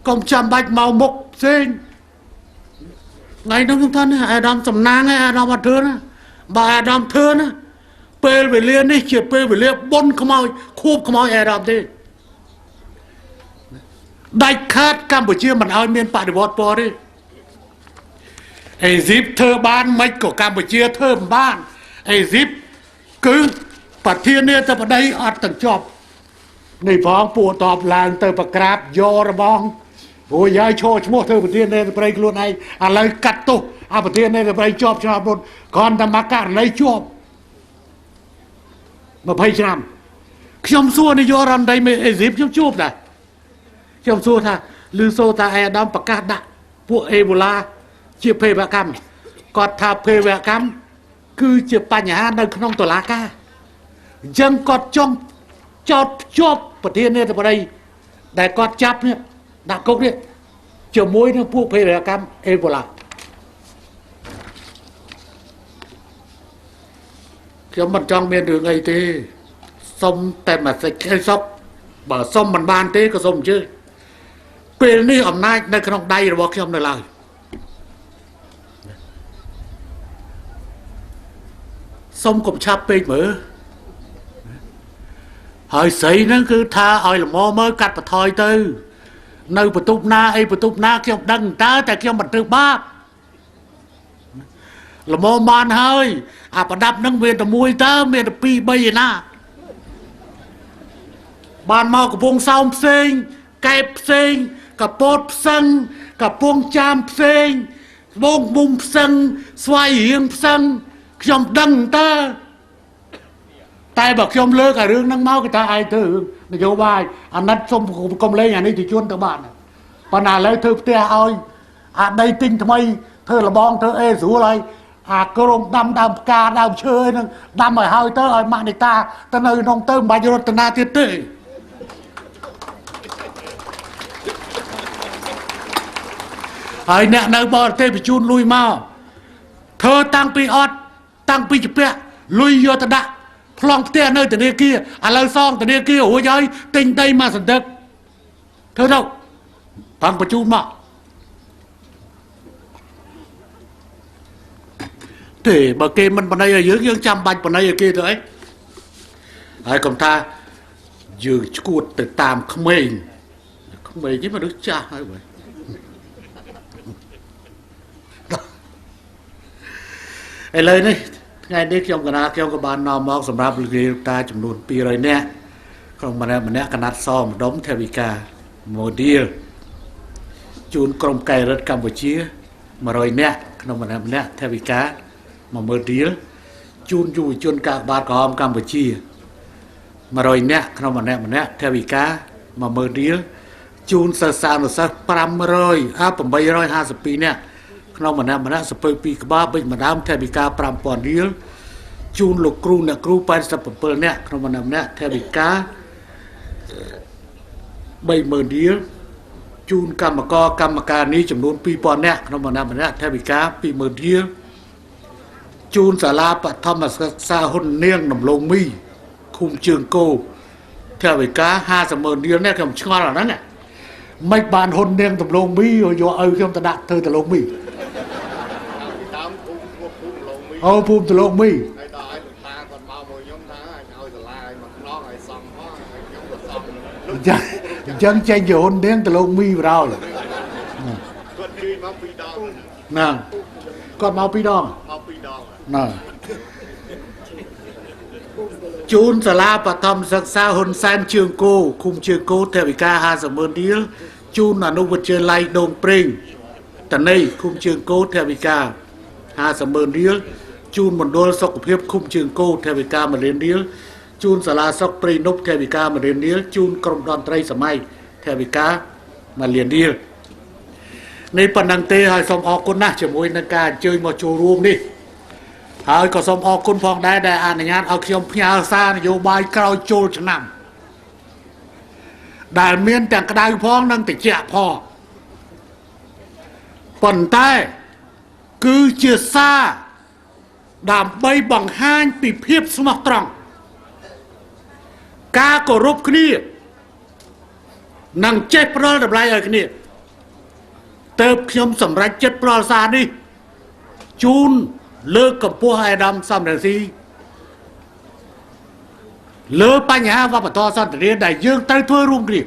កុំចាំបាច់មកមុខផ្សេងថ្ងៃនោះខ្ញុំថាអាដាមសំណាងឯអាដាមអត់ធ្វើណាបើអាដាមធ្វើណាពេលវេលានេះជាពេលវេលាបុណ្យខ្មោចខួបខ្មោចអាដាមទេដាច់ខាតកម្ពុជាមិនឲ្យមានបដិវត្តពណ៌ទេអេស៊ីបធ្វើបានមិនក៏កម្ពុជាធ្វើមិនបានអេស៊ីបគឺប្រធានាធិបតីអត់ទាំងជាប់នេះផងពួកតបឡើងទៅប្រក្រាបយករបងព្រោះយាយឈរឈ្មោះធ្វើប្រធានាធិបតីខ្លួនឯងឥឡូវកាត់ទោសអាប្រធានាធិបតីជាប់ឆ្នាំមុនគ្រាន់តែមកករណីជាប់20ឆ្នាំខ្ញុំសួរនាយករដ្ឋមន្ត្រីអេស៊ីបខ្ញុំជួបដែរខ្ញុំសួរថាឮសូរថាអាដាមប្រកាសដាក់ពួកអេបូឡាជាភេរវកម្មគាត់ថាភេរវកម្មគឺជាបញ្ហានៅក្នុងតុលាការអញ្ចឹងគាត់ចង់ចោតជាប់ប្រធានាធិបតីដែលគាត់ចាប់នេះដាក់គុកនេះជាមួយនឹងពួកភេរវកម្មអេបូឡាខ្ញុំមិនចង់មានរឿងអីទេសុំតែមួយសេចក្តីសុខបើសុំមិនបានទេក៏សុំអញ្ជើញពេលនេះអំណាចនៅក្នុងដៃរបស់ខ្ញុំនៅឡើយសុំកុំឆាប់ពេកមើលហើយស្រីហ្នឹងគឺថាឲ្យល្មមមើលកាត់បន្ថយទៅនៅបន្ទប់ណាអីបន្ទប់ណាខ្ញុំដឹងតើតែខ្ញុំមិនធ្វើបាបល្មមបានហើយអាប្រដាប់ហ្នឹងមានតែមួយតើមានតែ2 3ឯណាបានមកកំពង់សោមផ្សេងកែបផ្សេងកពតផ្សឹងកំពង់ចាមផ្សេងត្បូងមុំផ្សឹងស្វាយរៀងផ្សឹងខ្ញុំដឹងតើតែបើខ្ញុំលើកអារឿងហ្នឹងមកគេថាឯងធ្វើនយោបាយអាណិតសុំកុំលេងអានេះទៅជន់ទៅបានប៉ុន្តែឥឡូវធ្វើផ្ទះឲ្យអាដីទិញថ្មីធ្វើលបងធ្វើអេស្រួលហើយអាក្រមដាំដើមផ្កាដើមឈើអីហ្នឹងដាំឲ្យហើយទៅឲ្យម៉ាក់នេតាទៅនៅក្នុងទៅមិនបាច់រត់តាទៀតទេហើយអ្នកនៅបរទេសបញ្ជូនលុយមកធ្វើតាំងពីអត់តាំងពីជាពាក់លុយយកទៅដាក់ប្លង់ផ្ទះនៅធនាគារឥឡូវសងធនាគាររួចហើយទិញដីមកសន្តិកធ្វើទៅតាំងបញ្ជូនមកទេបើគេមិនបណ្ដៃឲ្យយើងចាំបាច់បណ្ដៃឲ្យគេទៅអីហើយកុំថាយើងឈួតទៅតាមក្មេងនេះមនុស្សចាស់ហើយបើឥឡូវនេះថ្ងៃនេះខ្ញុំកណាខ្ញុំក៏បាននាំមកសម្រាប់លោកយាយលោកតាចំនួន200នាក់ក្រុមម្នាក់កណាត់សម្ដុំថវិកា model ជូនក្រុមកែរិទ្ធកម្ពុជា100នាក់ក្នុងម្នាក់ថវិកា10000រៀលជូនយុវជនកាកបាទក្រហមកម្ពុជា100នាក់ក្នុងម្នាក់ថវិកា10000រៀលជូនសិស្សានុសិស្ស852នាក់ក្នុងម្នាក់សពើ2ក្បាលបិចម្ដាមថវិកា5000រៀល จูนลูกครูเนี่ยครูไปสับเปิลเนี่ยขนมนำเนี่ยเทวิกาใบเมือเดียวจูนกรรมการนี้จำนวนปีปอนเนี่ยขนมนำเนี่ยเทวิกาปีเมือเดียวจูนสาราปฐมศึกษาหุ่นเนียงนำลงมีคุมเชิงโกเทวิกา50,000 เดียวเนี่ยคำชื่ออะไรนั่นเนี่ยไม่บานหุ่นเนียงนำลงมีอยู่คำตะดะเธอตะลงมีเอาภูมิตะลงมียังใจโยนเด้งตะลงมีเราเลยนั่นก็เมาปีดองนั่นจูนสลาปฐมศึกษาหุ่นแซนเชียงโกคุมเชียงโกเทวิกา50,000 เดียวจูนอนุวิทยาลัยดงเปริงแต่ในคุมเชียงโกเทวิกา50,000 เดียวจูนมณฑลสุขภาพคุมเชียงโกเทวิกามาเรียนเดียวจูนสลาสกปรีนกเทวิกามาเรียนเดียวจูนกรมดนตรีสมัยเทวิกามาเรียนเดียวในปันนังเตให้สมอคุณนะจะมวยในการเจอมาโชว์รวมนี่ให้ก็สมอคุณพองได้อนุญาตเอาเขียมพยาซานโยบายกล่าวโจชนำได้เมียนแต่งกระไดพ้องนั่งติดเจ้าพ่อปันใต้คือเจียซาดามใบบังห้านปีเพียบสมัครตรังกากรบគ្នាนั่งเจ็บปลอดอะไรอะไรគ្នាเติบขยมสำรัจเจ็บปลอดซาดิจูนเลิกกับพวกไอ้ดำซ้ำเรื่องสิเลิกปัญหาว่าปะทอสันติเรียนได้ยื่นไต่ถ้วยรุ่งเรียบ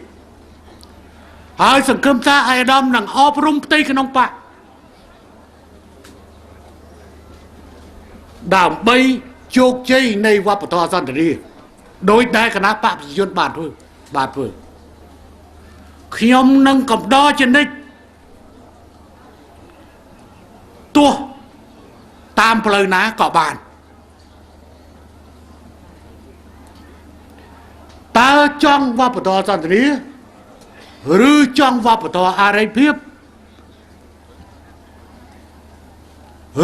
หายสังคมซาไอ้ดำนั่งออบรุ่มตีขนมปะดามใบโจกใจในวัปทอสันติเรียโดยได้คณะปะพิยนบาทเพื่อขยมนั่งกับดอเจนิกตัวตามเพลินนะเกาะบานตาจ้องวัปทอสันติเรียหรือจ้องวัปทออะไรเพียบ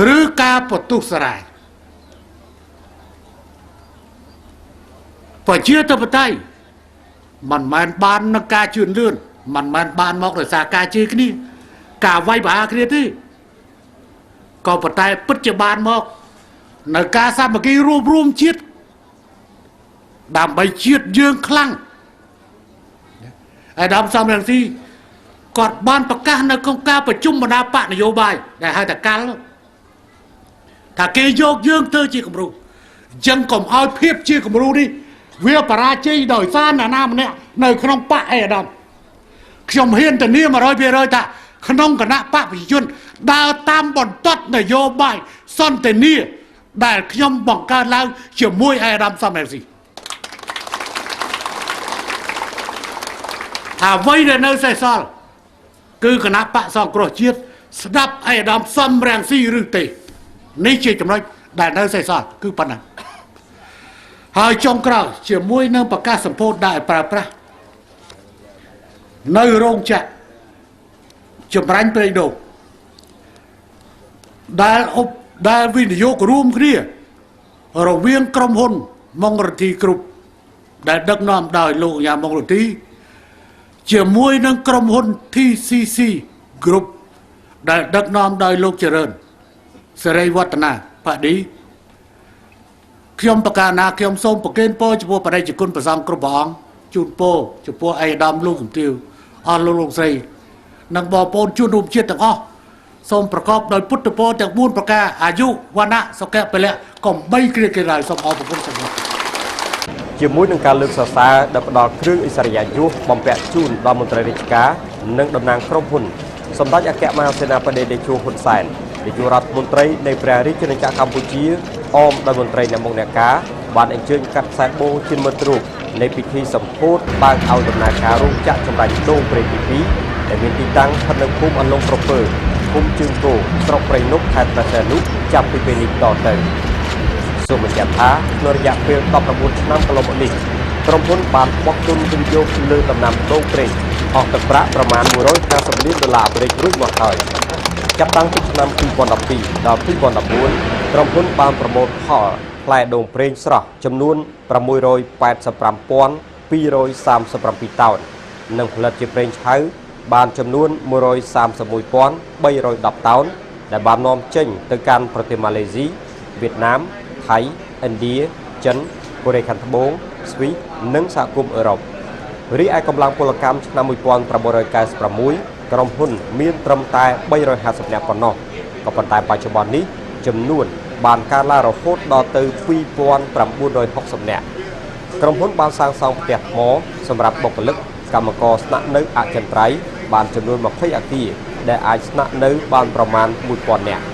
หรือกาปตุสรายประเชื่อตบไตมันมันบานนักการชื่นเลื่อนมันบานมอกเลยสาการชื่อนี้กาไว้บาครีที่ก็ปไตปัจจุบันมอกนักการสามัคคีรวมชิดดำใบเชียดเยื้องคลั่งไอ้ดำซ้ำอย่างที่กอดบ้านประกาศในกองการประชุมบรรดาปะนโยบายได้ให้แต่การแล้วถ้าเกยโยกเยื้องเธอจีกมรู้ยังก่อมเอาเพียบจีกมรู้ดิเวียปราชีโดยซ่านน้ำเนี่ยในขนมปะไอ้ดำขยมเฮียนแต่เนี่ยมา100 แต่ขนมคณะปะพิจุนดาวตามบนตัดนโยบายซ่อนแต่เนี่ยได้ขยมบังการแล้วเชื่อมวยไอ้ดำซ้ำแบบสิถ้าไว้ในเนื้อใส่ซอลคือคณะปะซองกรอเชียดสดับไอ้ดำซ้ำแรงซี่หรือเตะนี่เชื่อจำเลยได้เนื้อใส่ซอลคือปัญหาหายจงกล่าวเชื่อมวยเนื้อประกาศสัมโพธได้ประในโรงจักรจำรันไปดูได้วินิโยกรวมគ្នាเราเวียงกรมหนมงรทีกรุบได้ดักน้อมได้โลกยามงรทีเชื่อมวยเนื้อกรมหนที่ซีกรุบได้ดักน้อมได้โลกเจริญเสรีวัฒนาพอดีขยมประกาศนาขยมส้มประเกณฑ์โป้จะพวกประเดี๋ยวจะคุณประสานกระบองจูนโป้จะพวกไอ้ดำลูกของติวอ่อนลงใส่นังบ่อโปนจูนรุมเชียดต่างอ้อส้มประกอบโดยพุทธโปจากบุญประกาศอายุวันนะสแกไปแล้วก็ไม่เกลียดอะไรส้มอประพุ่งสมบูรณ์ជាមួយនឹងការលើកសរសើរដល់ផ្ដល់គ្រឿងឥសរិយាយុបំពាក់ជូនដល់មន្ត្រីរាជការនិងតំណាងក្រុមហ៊ុនសម្ដេចអគ្គមហាសេនាបតីតេជោហ៊ុនសែននាយករដ្ឋមន្ត្រីនៃព្រះរាជាណាចក្រកម្ពុជាអមដោយមន្ត្រីអ្នកមុខអ្នកការបានអញ្ជើញកាត់ខ្សែបូជាមិត្តរូបនៃពិធីសម្ពោធបើកឲ្យដំណើរការរោងចក្រចម្រាញ់ដូងព្រៃទី2ដែលមានទីតាំងស្ថិតនៅភូមិអន្លង់ក្រពើភូមិជើងគោស្រុកព្រៃនប់ខេត្តព្រះសីហនុចាប់ពីពេលនេះតទៅសូមបញ្ជាក់ថាក្នុងរយៈពេល19ឆ្នាំកន្លងមកនេះក្រុមហ៊ុនបានបោះទុនវិនិយោគលើដំណាំដូងព្រៃអស់ទឹកប្រាក់ប្រមាណ$150 លានអាមេរិករួចមកហើយចាប់តាំងពីឆ្នាំ2012ដល់2014ក្រុមហ៊ុនបានប្រមូលផល ផ្លែដូងប្រេងស្រស់ចំនួន 685,237 តោន និងផលិតជាប្រេងឆៅបានចំនួន 131,310 តោន ដែលបាននាំចេញទៅកាន់ប្រទេសម៉ាឡេស៊ី វៀតណាម ថៃ ឥណ្ឌា ចិន កូរ៉េខាងត្បូង ស្វីស និងសហគមន៍អឺរ៉ុប រីឯកម្លាំងពលកម្មឆ្នាំ 1996 ក្រុមហ៊ុនមានត្រឹមតែ 350 នាក់ប៉ុណ្ណោះ ក៏ប៉ុន្តែបច្ចុប្បន្ននេះចំនួនបានកើនឡើងរហូតដល់ទៅ 2,960 នាក់ ក្រុមហ៊ុនបានសាងសង់ផ្ទះថ្មសម្រាប់បុគ្គលិកកម្មករស្នាក់នៅអចិន្ត្រៃយ៍បានចំនួន 20 អគារដែលអាចស្នាក់នៅបានប្រមាណ 1,000 នាក់